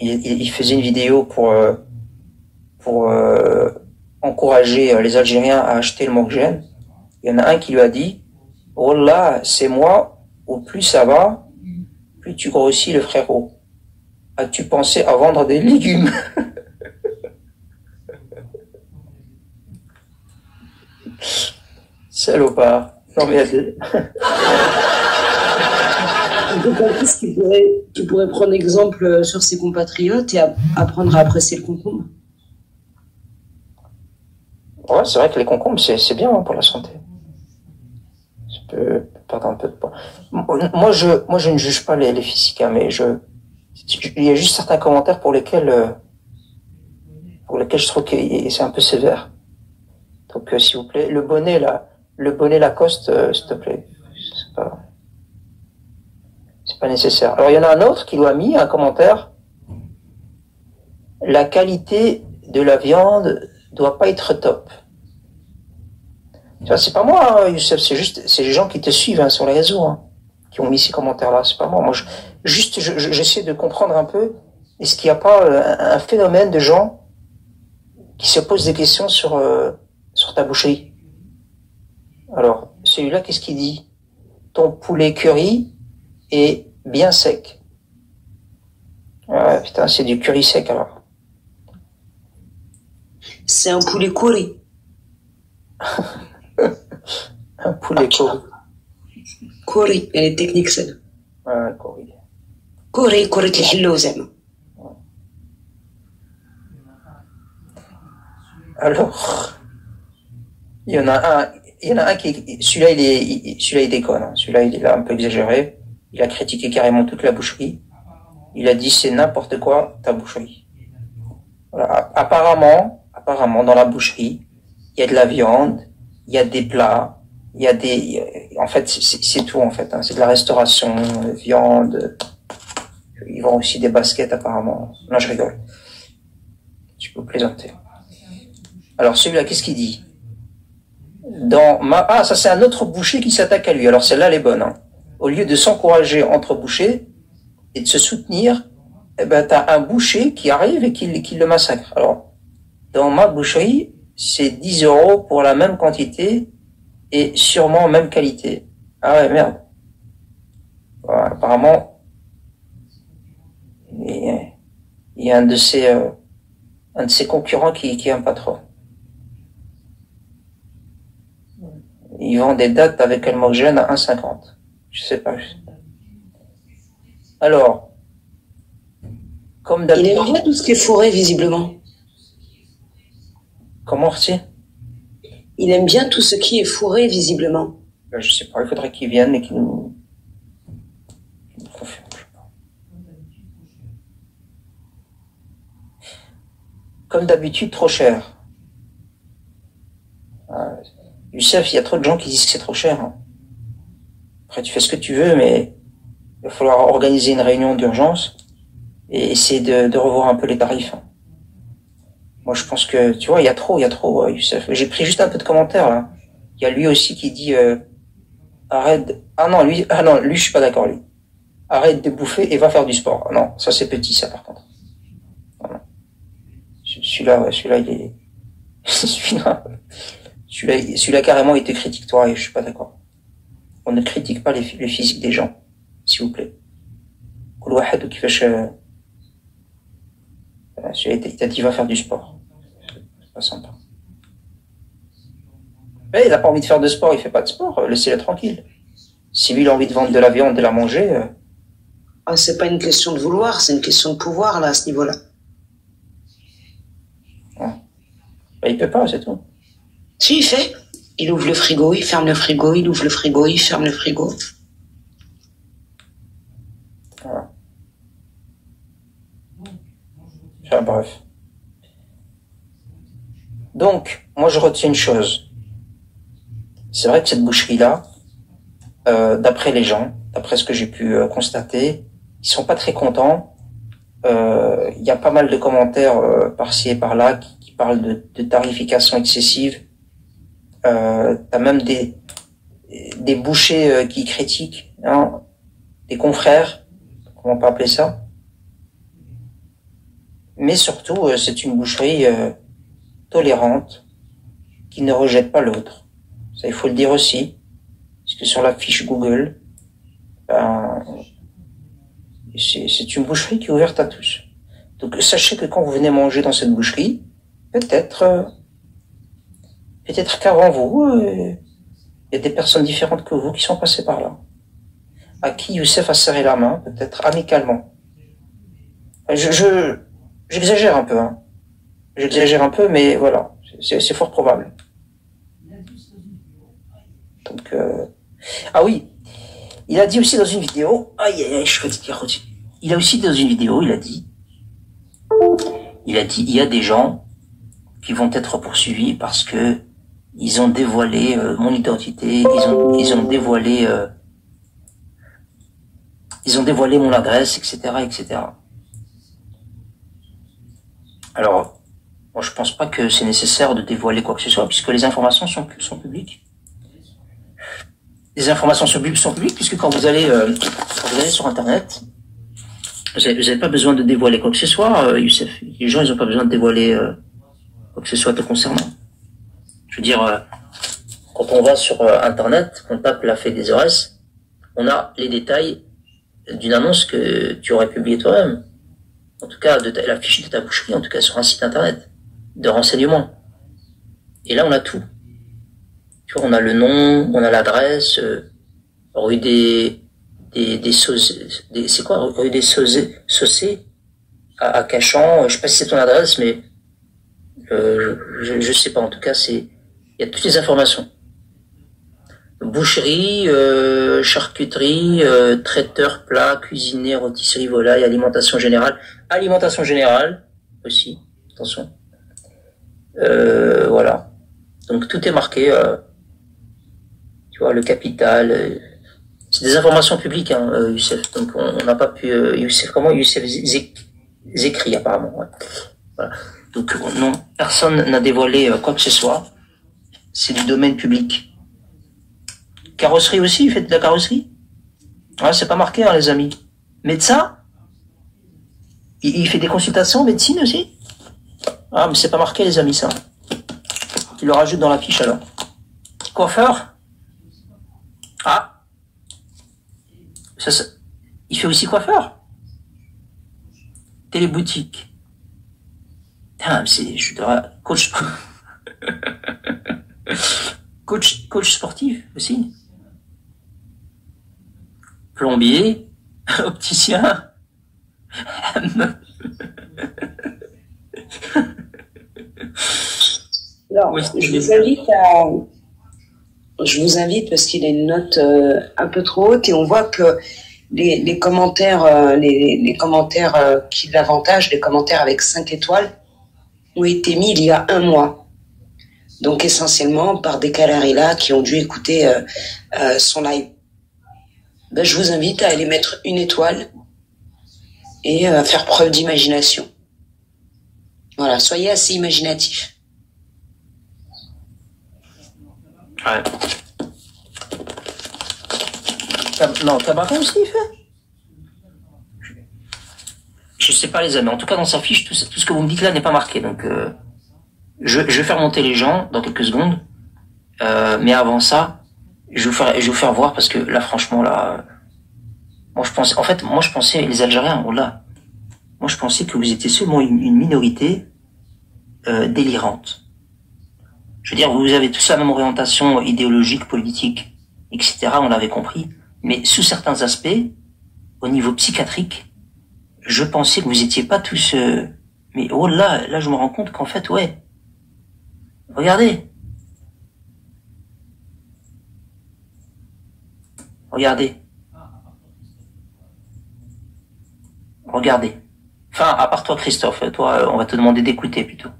Speaker 1: Il faisait une vidéo pour encourager les Algériens à acheter le Morgène. Il y en a un qui lui a dit « Oh là, c'est moi, au plus ça va, plus tu grossis le frérot. As-tu pensé à vendre des légumes ?» Salopard. Non mais
Speaker 4: tu pourrais prendre exemple sur ses compatriotes et apprendre à apprécier le concombre.
Speaker 1: Ouais, c'est vrai que les concombres, c'est bien hein, pour la santé. Ça peut perdre un peu de poids. Moi, je ne juge pas les physiques, hein, mais il y a juste certains commentaires pour lesquels je trouve que c'est un peu sévère. Donc, s'il vous plaît, le bonnet Lacoste, s'il te plaît, c'est pas nécessaire. Alors, il y en a un autre qui lui a mis un commentaire. La qualité de la viande doit pas être top. Tu vois, c'est pas moi, hein, Youssef, c'est les gens qui te suivent hein, sur les réseaux, hein, qui ont mis ces commentaires-là. C'est pas moi. Moi, j'essaie de comprendre un peu. Est-ce qu'il n'y a pas un phénomène de gens qui se posent des questions sur ta boucherie? Alors, celui-là, qu'est-ce qu'il dit? Ton poulet curry est bien sec. Ouais, putain, c'est du curry sec alors.
Speaker 4: C'est un poulet curry.
Speaker 1: Un poulet curry.
Speaker 4: Curry, elle est technique celle.
Speaker 1: Ouais, curry.
Speaker 4: Curry الحلو زعما.
Speaker 1: Alors, il y en a un qui, celui-là il déconne, hein. Celui-là il a un peu exagéré. Il a critiqué carrément toute la boucherie. Il a dit c'est n'importe quoi ta boucherie. Voilà. Apparemment, dans la boucherie, il y a de la viande, il y a des plats, en fait, c'est tout, en fait, hein. C'est de la restauration, viande. Ils vendent aussi des baskets, apparemment. Non, je rigole. Tu peux plaisanter. Alors, celui-là, qu'est-ce qu'il dit? Ça, c'est un autre boucher qui s'attaque à lui. Alors, celle-là, elle est bonne, hein. Au lieu de s'encourager entre bouchers et de se soutenir, eh ben, t'as un boucher qui arrive et qui le massacre. Alors, dans ma boucherie, c'est 10 € pour la même quantité et sûrement même qualité. Ah ouais, merde. Voilà, apparemment, il y a un de ses concurrents qui aime pas trop. Ils vendent des dates avec Almogène à 1,50. Je sais pas. Alors, comme
Speaker 4: Il
Speaker 1: d'habitude.
Speaker 4: aime bien tout ce qui est fourré, visiblement.
Speaker 1: Comment c'est?
Speaker 4: Il aime bien tout ce qui est fourré, visiblement.
Speaker 1: Je sais pas, il faudrait qu'il vienne et qu'il nous confirme. Je sais pas. Comme d'habitude, trop cher. Youssef, il y a trop de gens qui disent que c'est trop cher. Hein. Après, tu fais ce que tu veux, mais il va falloir organiser une réunion d'urgence et essayer de revoir un peu les tarifs. Hein. Moi, je pense que, tu vois, il y a trop, Youssef. J'ai pris juste un peu de commentaires, là. Il y a lui aussi qui dit, arrête, lui, je suis pas d'accord, lui. Arrête de bouffer et va faire du sport. Non, ça c'est petit, ça, par contre. Voilà. Celui-là, il est, celui-là, carrément, il te critique, toi, et je suis pas d'accord. On ne critique pas le physique des gens, s'il vous plaît. Celui-là, il t'a dit, va faire du sport. C'est pas sympa. Mais il n'a pas envie de faire de sport, il fait pas de sport, laissez-le tranquille. Si lui, il a envie de vendre de la viande, de la manger...
Speaker 4: Ah, c'est pas une question de vouloir, c'est une question de pouvoir, là, à ce niveau-là.
Speaker 1: Ouais. Ben, il peut pas, c'est tout.
Speaker 4: Si, il fait. Il ouvre le frigo, il ferme le frigo, il ouvre le frigo, il ferme le frigo.
Speaker 1: Voilà. Enfin, bref. Donc, moi, je retiens une chose. C'est vrai que cette boucherie-là, d'après les gens, d'après ce que j'ai pu constater, ils sont pas très contents. Il y a pas mal de commentaires par-ci et par-là qui parlent de tarification excessive. T'as même des bouchers qui critiquent, hein, des confrères, comment on peut appeler ça. Mais surtout, c'est une boucherie tolérante, qui ne rejette pas l'autre. Ça, il faut le dire aussi, parce que sur la fiche Google, c'est une boucherie qui est ouverte à tous. Donc sachez que quand vous venez manger dans cette boucherie, peut-être qu'avant vous, il y a des personnes différentes que vous qui sont passées par là, à qui Youssef a serré la main, peut-être amicalement. J'exagère un peu, hein. J'exagère un peu, mais voilà, c'est fort probable. Donc, ah oui, il a dit aussi dans une vidéo, je suis fatigué. Il a aussi dans une vidéo, il a dit, il y a des gens qui vont être poursuivis parce que ils ont dévoilé mon identité, ils ont dévoilé mon adresse, etc., etc. Alors, moi, je pense pas que c'est nécessaire de dévoiler quoi que ce soit, puisque les informations sont publiques. Les informations sont publiques, puisque quand vous allez sur Internet, vous n'avez pas besoin de dévoiler quoi que ce soit, Youssef. Les gens, ils n'ont pas besoin de dévoiler quoi que ce soit te concernant. Je veux dire, quand on va sur Internet, on tape la fée des Aurès, on a les détails d'une annonce que tu aurais publiée toi-même. En tout cas, la fiche de ta boucherie, en tout cas sur un site Internet de renseignement. Et là, on a tout. Tu vois, on a le nom, on a l'adresse, rue c'est quoi, rue des Saucés, à Cachan, je sais pas si c'est ton adresse, mais, je sais pas, en tout cas, il y a toutes les informations. Boucherie, charcuterie, traiteur, plat, cuisinier, rôtisserie, volaille, alimentation générale aussi, attention. Voilà. Donc tout est marqué, tu vois, le capital. C'est des informations publiques, hein, Youssef. Donc on n'a pas pu, Youssef Zekri apparemment. Ouais. Voilà. Donc non, personne n'a dévoilé quoi que ce soit. C'est du domaine public. Carrosserie aussi, il fait de la carrosserie. Ah, c'est pas marqué, hein, les amis. Médecin, il fait des consultations médecine aussi. Ah, mais c'est pas marqué, les amis, ça. Tu le rajoutes dans la fiche, alors. Coiffeur. Ah, Il fait aussi coiffeur. Téléboutique. Putain, je dois, coach, coach sportif aussi. Plombier, opticien.
Speaker 4: Alors,
Speaker 1: Oui,
Speaker 4: je vous invite parce qu'il a une note un peu trop haute et on voit que les commentaires, les commentaires qui l'avantagent, les commentaires avec 5 étoiles, ont été mis il y a 1 mois. Donc essentiellement par des Kalarila qui ont dû écouter son live. Ben, je vous invite à aller mettre 1 étoile et à faire preuve d'imagination. Voilà, soyez assez imaginatifs.
Speaker 1: Ouais. Non, Tabarin aussi il fait. Je sais pas les amis. En tout cas dans sa fiche, tout ce que vous me dites là n'est pas marqué. Donc je vais faire monter les gens dans quelques secondes. Mais avant ça, je vais vous faire voir parce que là franchement là, moi je pensais les Algériens, oh là, moi je pensais que vous étiez seulement une minorité délirante. Je veux dire, vous avez tous la même orientation idéologique, politique, etc. On l'avait compris. Mais sous certains aspects, au niveau psychiatrique, je pensais que vous étiez pas tous... Mais oh là je me rends compte qu'en fait, ouais. Regardez. Regardez. Enfin, à part toi, Christophe, toi, on va te demander d'écouter plutôt.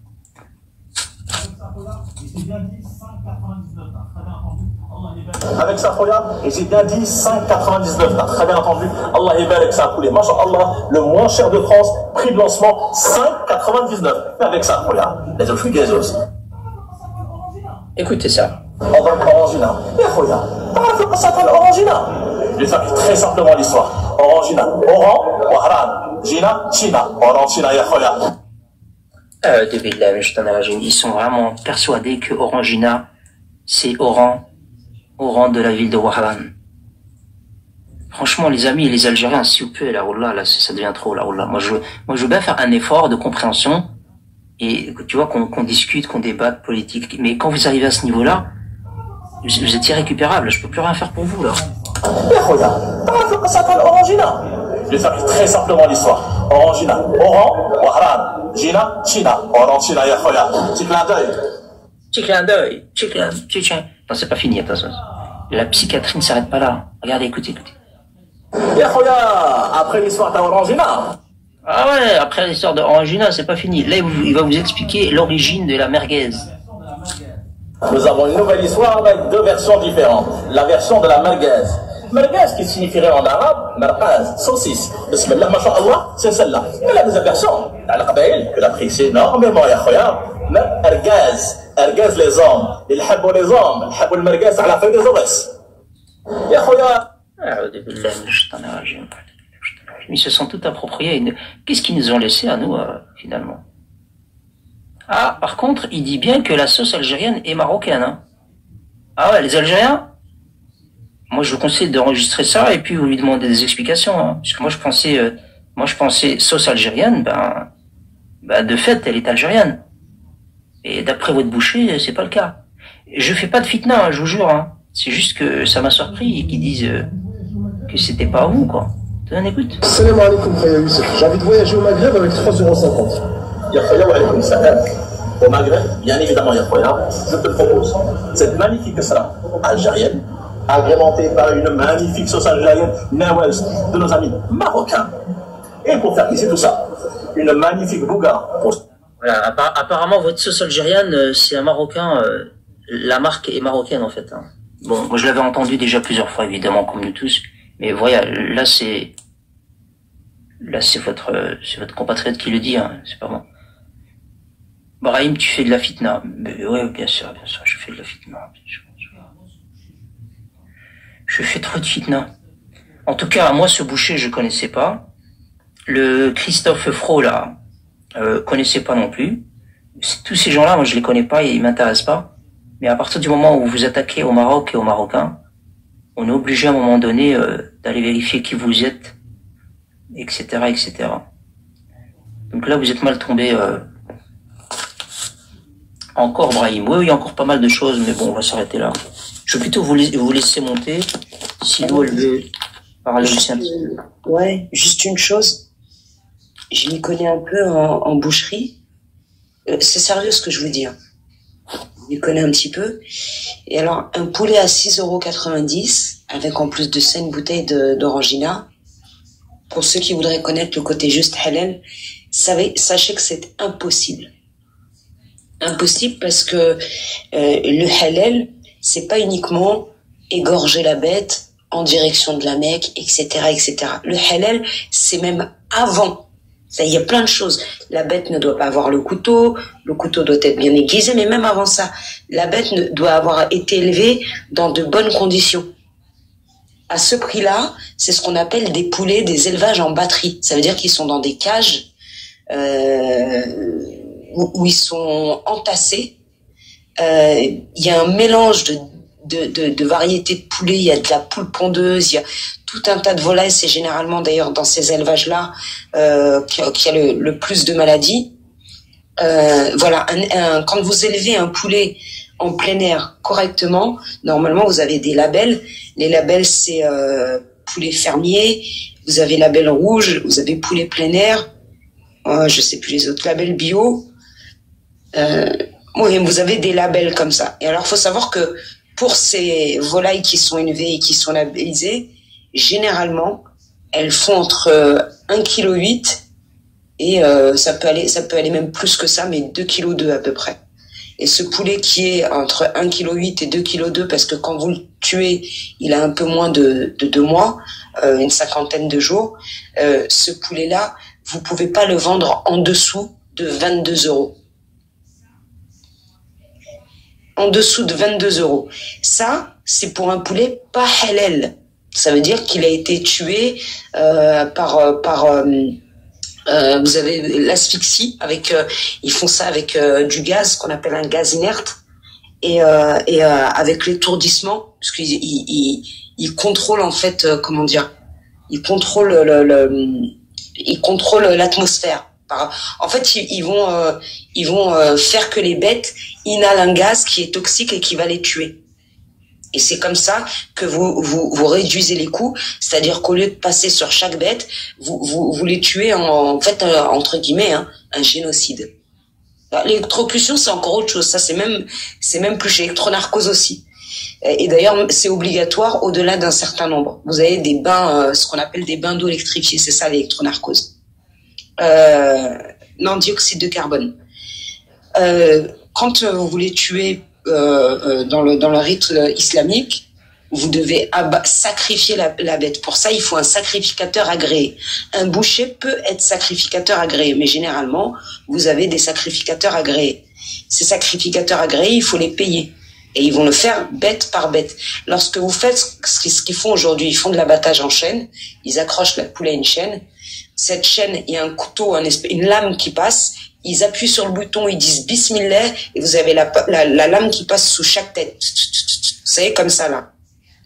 Speaker 3: Avec sa khoya, et j'ai bien dit 5,99, t'as très bien entendu. Allah est avec ça poulet. Masha'Allah, le moins cher de France, prix de lancement 5,99. Avec sa khoya, les autres gazos.
Speaker 1: Écoutez ça.
Speaker 3: Orangina. Et khoya, t'as fait ça pour Orangina. Je vais faire très simplement l'histoire. Orangina, Oran, Wahran, Gina, China. Orangina, ya khoya.
Speaker 1: Ils sont vraiment persuadés que Orangina, c'est Oran de la ville de Wahran. Franchement, les amis et les Algériens, s'il vous plaît, là, ça devient trop, là. Moi, je veux bien faire un effort de compréhension et, tu vois, qu'on discute, qu'on débatte politique. Mais quand vous arrivez à ce niveau-là, vous êtes irrécupérable. Je peux plus rien faire pour vous, là.
Speaker 3: Je vais faire très simplement l'histoire. Orangina, Oran, Wahran, Gina, China. Orangina, ya khoya. Petit clin d'œil.
Speaker 1: Non, c'est pas fini, attention. La psychiatrie ne s'arrête pas là. Regardez, écoutez.
Speaker 3: Ya khoya, après l'histoire d'Orangina.
Speaker 1: Ah ouais, après l'histoire d'Orangina, c'est pas fini. Là, il va vous expliquer l'origine de la merguez.
Speaker 3: Nous avons une nouvelle histoire avec 2 versions différentes. La version de la merguez. Merguez qui signifierait en arabe merqaz, saucisse. Bismillah, masha'Allah, c'est celle-là. Mais la deuxième version, Al-Qabaïl, que l'apprécie énormément, ya khoya, Ergaz les hommes. Ils habent les hommes. Ils habent le merguez à la fin des oreilles. Ya khoya.
Speaker 1: Ils se sont tout appropriés. Qu'est-ce qu'ils nous ont laissé à nous, finalement? Ah, par contre, il dit bien que la sauce algérienne est marocaine. Hein. Ah ouais, les Algériens? Moi, je vous conseille d'enregistrer ça et puis vous lui demandez des explications. Hein. Parce que moi, je pensais sauce algérienne, de fait, elle est algérienne. Et d'après votre boucher, c'est pas le cas. Je fais pas de fitna, hein, je vous jure. Hein. C'est juste que ça m'a surpris qu'ils disent que c'était pas vous, quoi. On écoute.
Speaker 5: Salam alaikum, Khaya Youssef. J'ai envie de voyager au Maghreb avec 3,50 €.
Speaker 3: Ya khoya wa alaykoum salam. Au Maghreb, bien évidemment, ya khoya, je te propose cette magnifique sera algérienne, agrémentée par une magnifique sauce algérienne, Nawels, de nos amis marocains. Et pour faire ici tout ça, une magnifique bouga.
Speaker 1: Voilà, apparemment, votre sauce algérienne, c'est un Marocain. La marque est marocaine, en fait. Hein. Bon, moi, je l'avais entendu déjà plusieurs fois, évidemment, comme nous tous. Mais voilà, là, c'est votre compatriote qui le dit, hein, c'est pas moi. Brahim, tu fais de la fitna. Ouais, bien sûr, je fais de la fitna. Je fais trop de fitna. En tout cas, moi, ce boucher, je connaissais pas. Le Christophe Fro, là, connaissais pas non plus. Tous ces gens-là, moi, je les connais pas et ils m'intéressent pas. Mais à partir du moment où vous attaquez au Maroc et aux Marocains, on est obligé à un moment donné d'aller vérifier qui vous êtes, etc., etc. Donc là, vous êtes mal tombé. Encore Brahim. Oui, il y a encore pas mal de choses, mais bon, on va s'arrêter là. Je vais plutôt vous laisser monter. Si vous elle veut parler aussi un petit peu.
Speaker 4: Ouais, juste une chose. Je m'y connais un peu en boucherie. C'est sérieux ce que je vous dis. Je m'y connais un petit peu. Et alors, un poulet à 6,90 €, avec en plus de ça une bouteille d'orangina. Pour ceux qui voudraient connaître le côté juste halal, sachez que c'est impossible. Impossible parce que le halal, c'est pas uniquement égorger la bête en direction de la Mecque, etc., etc. Le halal, c'est même avant. Ça, il y a plein de choses. La bête ne doit pas avoir le couteau doit être bien aiguisé, mais même avant ça, la bête doit avoir été élevée dans de bonnes conditions. À ce prix-là, c'est ce qu'on appelle des poulets, des élevages en batterie. Ça veut dire qu'ils sont dans des cages où ils sont entassés. Il y a un mélange de variétés de poulets. Il y a de la poule pondeuse, il y a tout un tas de volailles. C'est généralement d'ailleurs dans ces élevages-là qu'il y a le plus de maladies. Voilà, quand vous élevez un poulet en plein air correctement, normalement vous avez des labels. Les labels, c'est poulet fermier, vous avez label rouge, vous avez poulet plein air, je sais plus les autres labels bio. Oui, vous avez des labels comme ça. Et alors, faut savoir que pour ces volailles qui sont élevées et qui sont labellisées, généralement, elles font entre 1,8 kg et ça peut aller même plus que ça, mais 2,2 kg à peu près. Et ce poulet qui est entre 1,8 kg et 2,2 kg, parce que quand vous le tuez, il a un peu moins de 2 mois, une cinquantaine de jours, ce poulet-là, vous pouvez pas le vendre en dessous de 22 €. En dessous de 22 €. Ça, c'est pour un poulet pas halal. Ça veut dire qu'il a été tué vous avez l'asphyxie avec ils font ça avec du gaz qu'on appelle un gaz inerte et avec l'étourdissement parce qu'ils contrôlent en fait comment dire, ils contrôlent l'atmosphère. En fait, ils vont faire que les bêtes inhalent un gaz qui est toxique et qui va les tuer. Et c'est comme ça que vous réduisez les coûts, c'est-à-dire qu'au lieu de passer sur chaque bête, vous les tuez en fait entre guillemets un génocide. L'électrocution, c'est encore autre chose. Ça, c'est même plus chez l'électronarcose aussi. Et d'ailleurs, c'est obligatoire au-delà d'un certain nombre. Vous avez des bains, ce qu'on appelle des bains d'eau électrifiés, c'est ça l'électronarcose. Non, dioxyde de carbone. Quand vous voulez tuer dans le rite islamique, vous devez sacrifier la bête. Pour ça, il faut un sacrificateur agréé. Un boucher peut être sacrificateur agréé, mais généralement, vous avez des sacrificateurs agréés. Ces sacrificateurs agréés, il faut les payer. Et ils vont le faire bête par bête. Lorsque vous faites ce qu'ils font aujourd'hui, ils font de l'abattage en chaîne, ils accrochent la poule à une chaîne. Cette chaîne, il y a un couteau, une lame qui passe. Ils appuient sur le bouton, ils disent Bismillah, et vous avez la lame qui passe sous chaque tête. Vous savez, comme ça, là.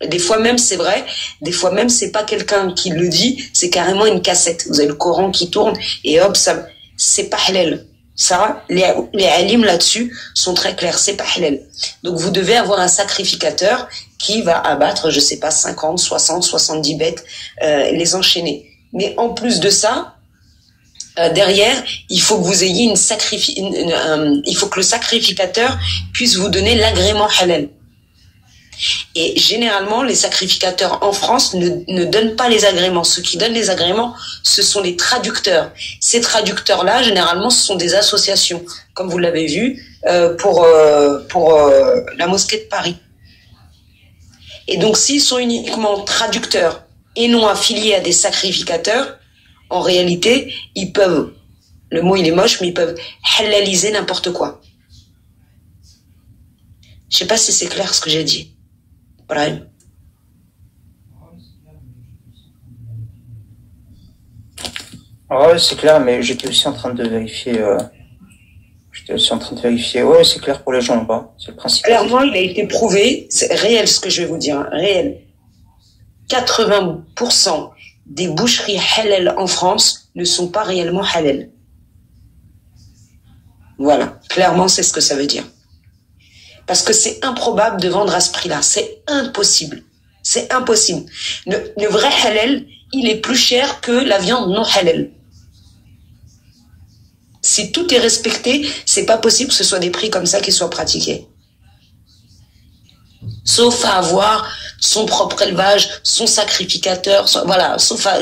Speaker 4: Des fois même, c'est vrai, des fois même, c'est pas quelqu'un qui le dit, c'est carrément une cassette. Vous avez le Coran qui tourne, et hop, ça, c'est pas halal. Ça, les alim là-dessus sont très clairs, c'est pas halal. Donc vous devez avoir un sacrificateur qui va abattre, je sais pas, 50, 60, 70 bêtes, les enchaîner. Mais en plus de ça, derrière, il faut que vous ayez il faut que le sacrificateur puisse vous donner l'agrément halal. Et généralement, les sacrificateurs en France ne donnent pas les agréments. Ceux qui donnent les agréments, ce sont les traducteurs. Ces traducteurs-là, généralement, ce sont des associations, comme vous l'avez vu, pour la mosquée de Paris. Et donc, s'ils sont uniquement traducteurs et non affiliés à des sacrificateurs, en réalité, ils peuvent, le mot il est moche, mais ils peuvent halaliser n'importe quoi. Je sais pas si c'est clair ce que j'ai dit. Brahim.
Speaker 1: Ouais, c'est clair, mais j'étais aussi en train de vérifier. Ouais, c'est clair pour les gens là-bas. C'est le principe.
Speaker 4: Alors moi, il a été prouvé, c'est réel ce que je vais vous dire, réel. 80% des boucheries halal en France ne sont pas réellement halal. Voilà, clairement, c'est ce que ça veut dire. Parce que c'est improbable de vendre à ce prix-là. C'est impossible. C'est impossible. Le vrai halal, il est plus cher que la viande non halal. Si tout est respecté, c'est pas possible que ce soit des prix comme ça qui soient pratiqués. Sauf à avoir son propre élevage, son sacrificateur, voilà, sauf à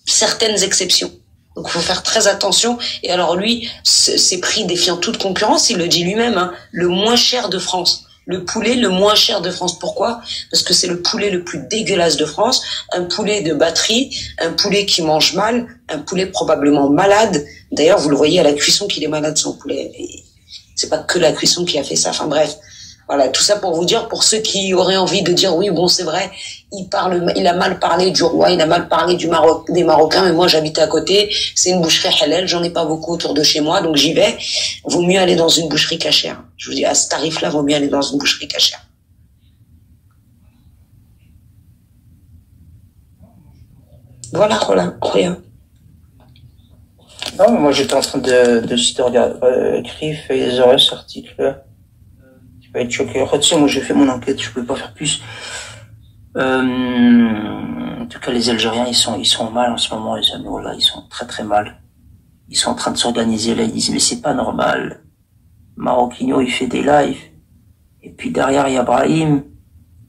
Speaker 4: certaines exceptions. Donc, il faut faire très attention. Et alors, lui, ces prix défiant toute concurrence, il le dit lui-même, hein, le moins cher de France. Le poulet le moins cher de France. Pourquoi? Parce que c'est le poulet le plus dégueulasse de France. Un poulet de batterie, un poulet qui mange mal, un poulet probablement malade. D'ailleurs, vous le voyez à la cuisson qu'il est malade, son poulet. Et c'est pas que la cuisson qui a fait ça. Enfin, bref. Voilà, tout ça pour vous dire, pour ceux qui auraient envie de dire oui, bon, c'est vrai, il a mal parlé du roi, il a mal parlé des Marocains, mais moi j'habite à côté, c'est une boucherie halal, j'en ai pas beaucoup autour de chez moi, donc j'y vais. Vaut mieux aller dans une boucherie cachère. Je vous dis, à ce tarif-là, vaut mieux aller dans une boucherie cachère. Voilà, rien.
Speaker 1: Non, moi j'étais en train de citer, regarder, écrit, fait les heures, article. Va être choqué. Tu sais, moi j'ai fait mon enquête, je peux pas faire plus. En tout cas, les Algériens, ils sont mal en ce moment, les amis. Voilà, ils sont très très mal. Ils sont en train de s'organiser là. Ils disent mais c'est pas normal. Maroquinho, il fait des lives. Et puis derrière il y a Brahim.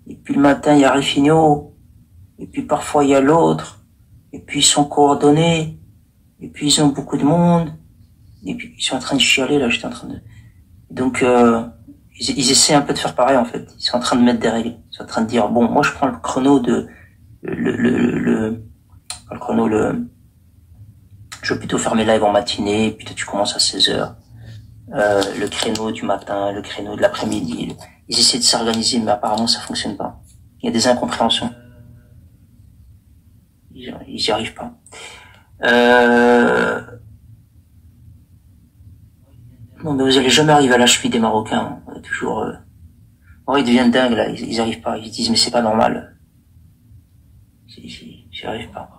Speaker 1: Et puis le matin il y a Rifinho. Et puis parfois il y a l'autre. Et puis ils sont coordonnés. Et puis ils ont beaucoup de monde. Et puis ils sont en train de chialer là. J'étais en train de. Donc ils essaient un peu de faire pareil en fait. Ils sont en train de mettre des règles. Ils sont en train de dire bon, moi je prends le chrono de je veux plutôt faire mes lives en matinée. Puis toi tu commences à 16h. Le créneau du matin, le créneau de l'après-midi. Ils essaient de s'organiser, mais apparemment ça fonctionne pas. Il y a des incompréhensions. Ils y arrivent pas. Non, mais vous allez jamais arriver à la cheville des Marocains. Toujours. Oh, ils deviennent dingues là. Ils arrivent pas. Ils disent mais c'est pas normal. J'y arrive pas.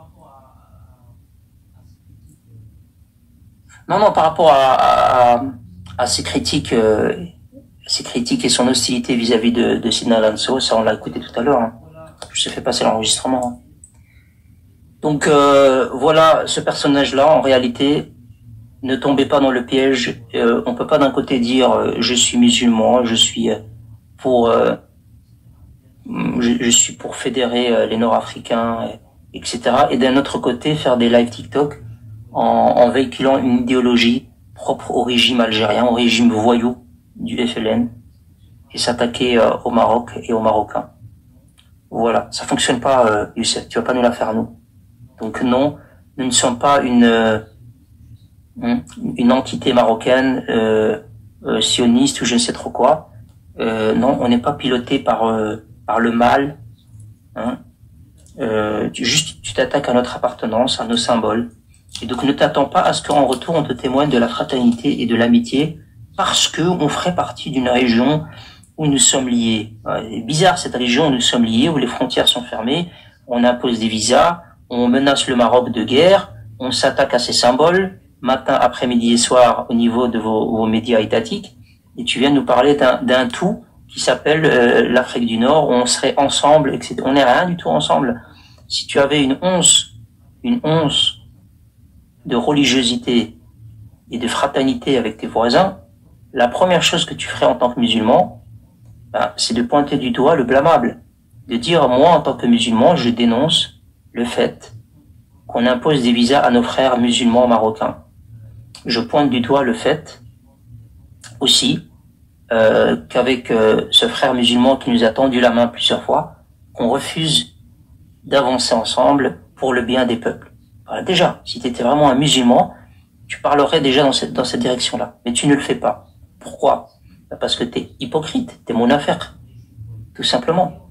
Speaker 1: Non, par rapport à ces critiques et son hostilité vis-à-vis de Sidna Lanso, ça on l'a écouté tout à l'heure. Hein. Je sais fait passer l'enregistrement. Hein. Donc voilà, ce personnage-là, en réalité, ne tombez pas dans le piège. On peut pas d'un côté dire je suis musulman, je suis pour fédérer les Nord-Africains, etc. Et d'un autre côté faire des live TikTok en véhiculant une idéologie propre au régime algérien, au régime voyou du FLN, et s'attaquer au Maroc et aux Marocains. Voilà, ça fonctionne pas, Youssef, tu vas pas nous la faire nous. Donc non, nous ne sommes pas une entité marocaine sioniste ou je ne sais trop quoi. Non, on n'est pas piloté par le mal. Hein. Tu t'attaques à notre appartenance, à nos symboles. Et donc ne t'attends pas à ce qu'en retour on te témoigne de la fraternité et de l'amitié parce que on ferait partie d'une région où nous sommes liés. C'est bizarre cette région où nous sommes liés, où les frontières sont fermées, on impose des visas, on menace le Maroc de guerre, on s'attaque à ses symboles, matin, après-midi et soir au niveau de vos médias étatiques, et tu viens nous parler d'un tout qui s'appelle l'Afrique du Nord, où on serait ensemble, etc. On n'est rien du tout ensemble. Si tu avais une once de religiosité et de fraternité avec tes voisins, la première chose que tu ferais en tant que musulman, c'est de pointer du doigt le blâmable, de dire moi en tant que musulman, je dénonce le fait qu'on impose des visas à nos frères musulmans marocains. Je pointe du doigt le fait aussi qu'avec ce frère musulman qui nous a tendu la main plusieurs fois, qu'on refuse d'avancer ensemble pour le bien des peuples. Voilà, déjà, si tu étais vraiment un musulman, tu parlerais déjà dans cette direction-là. Mais tu ne le fais pas. Pourquoi? Parce que tu es hypocrite, tu es mon affaire. Tout simplement.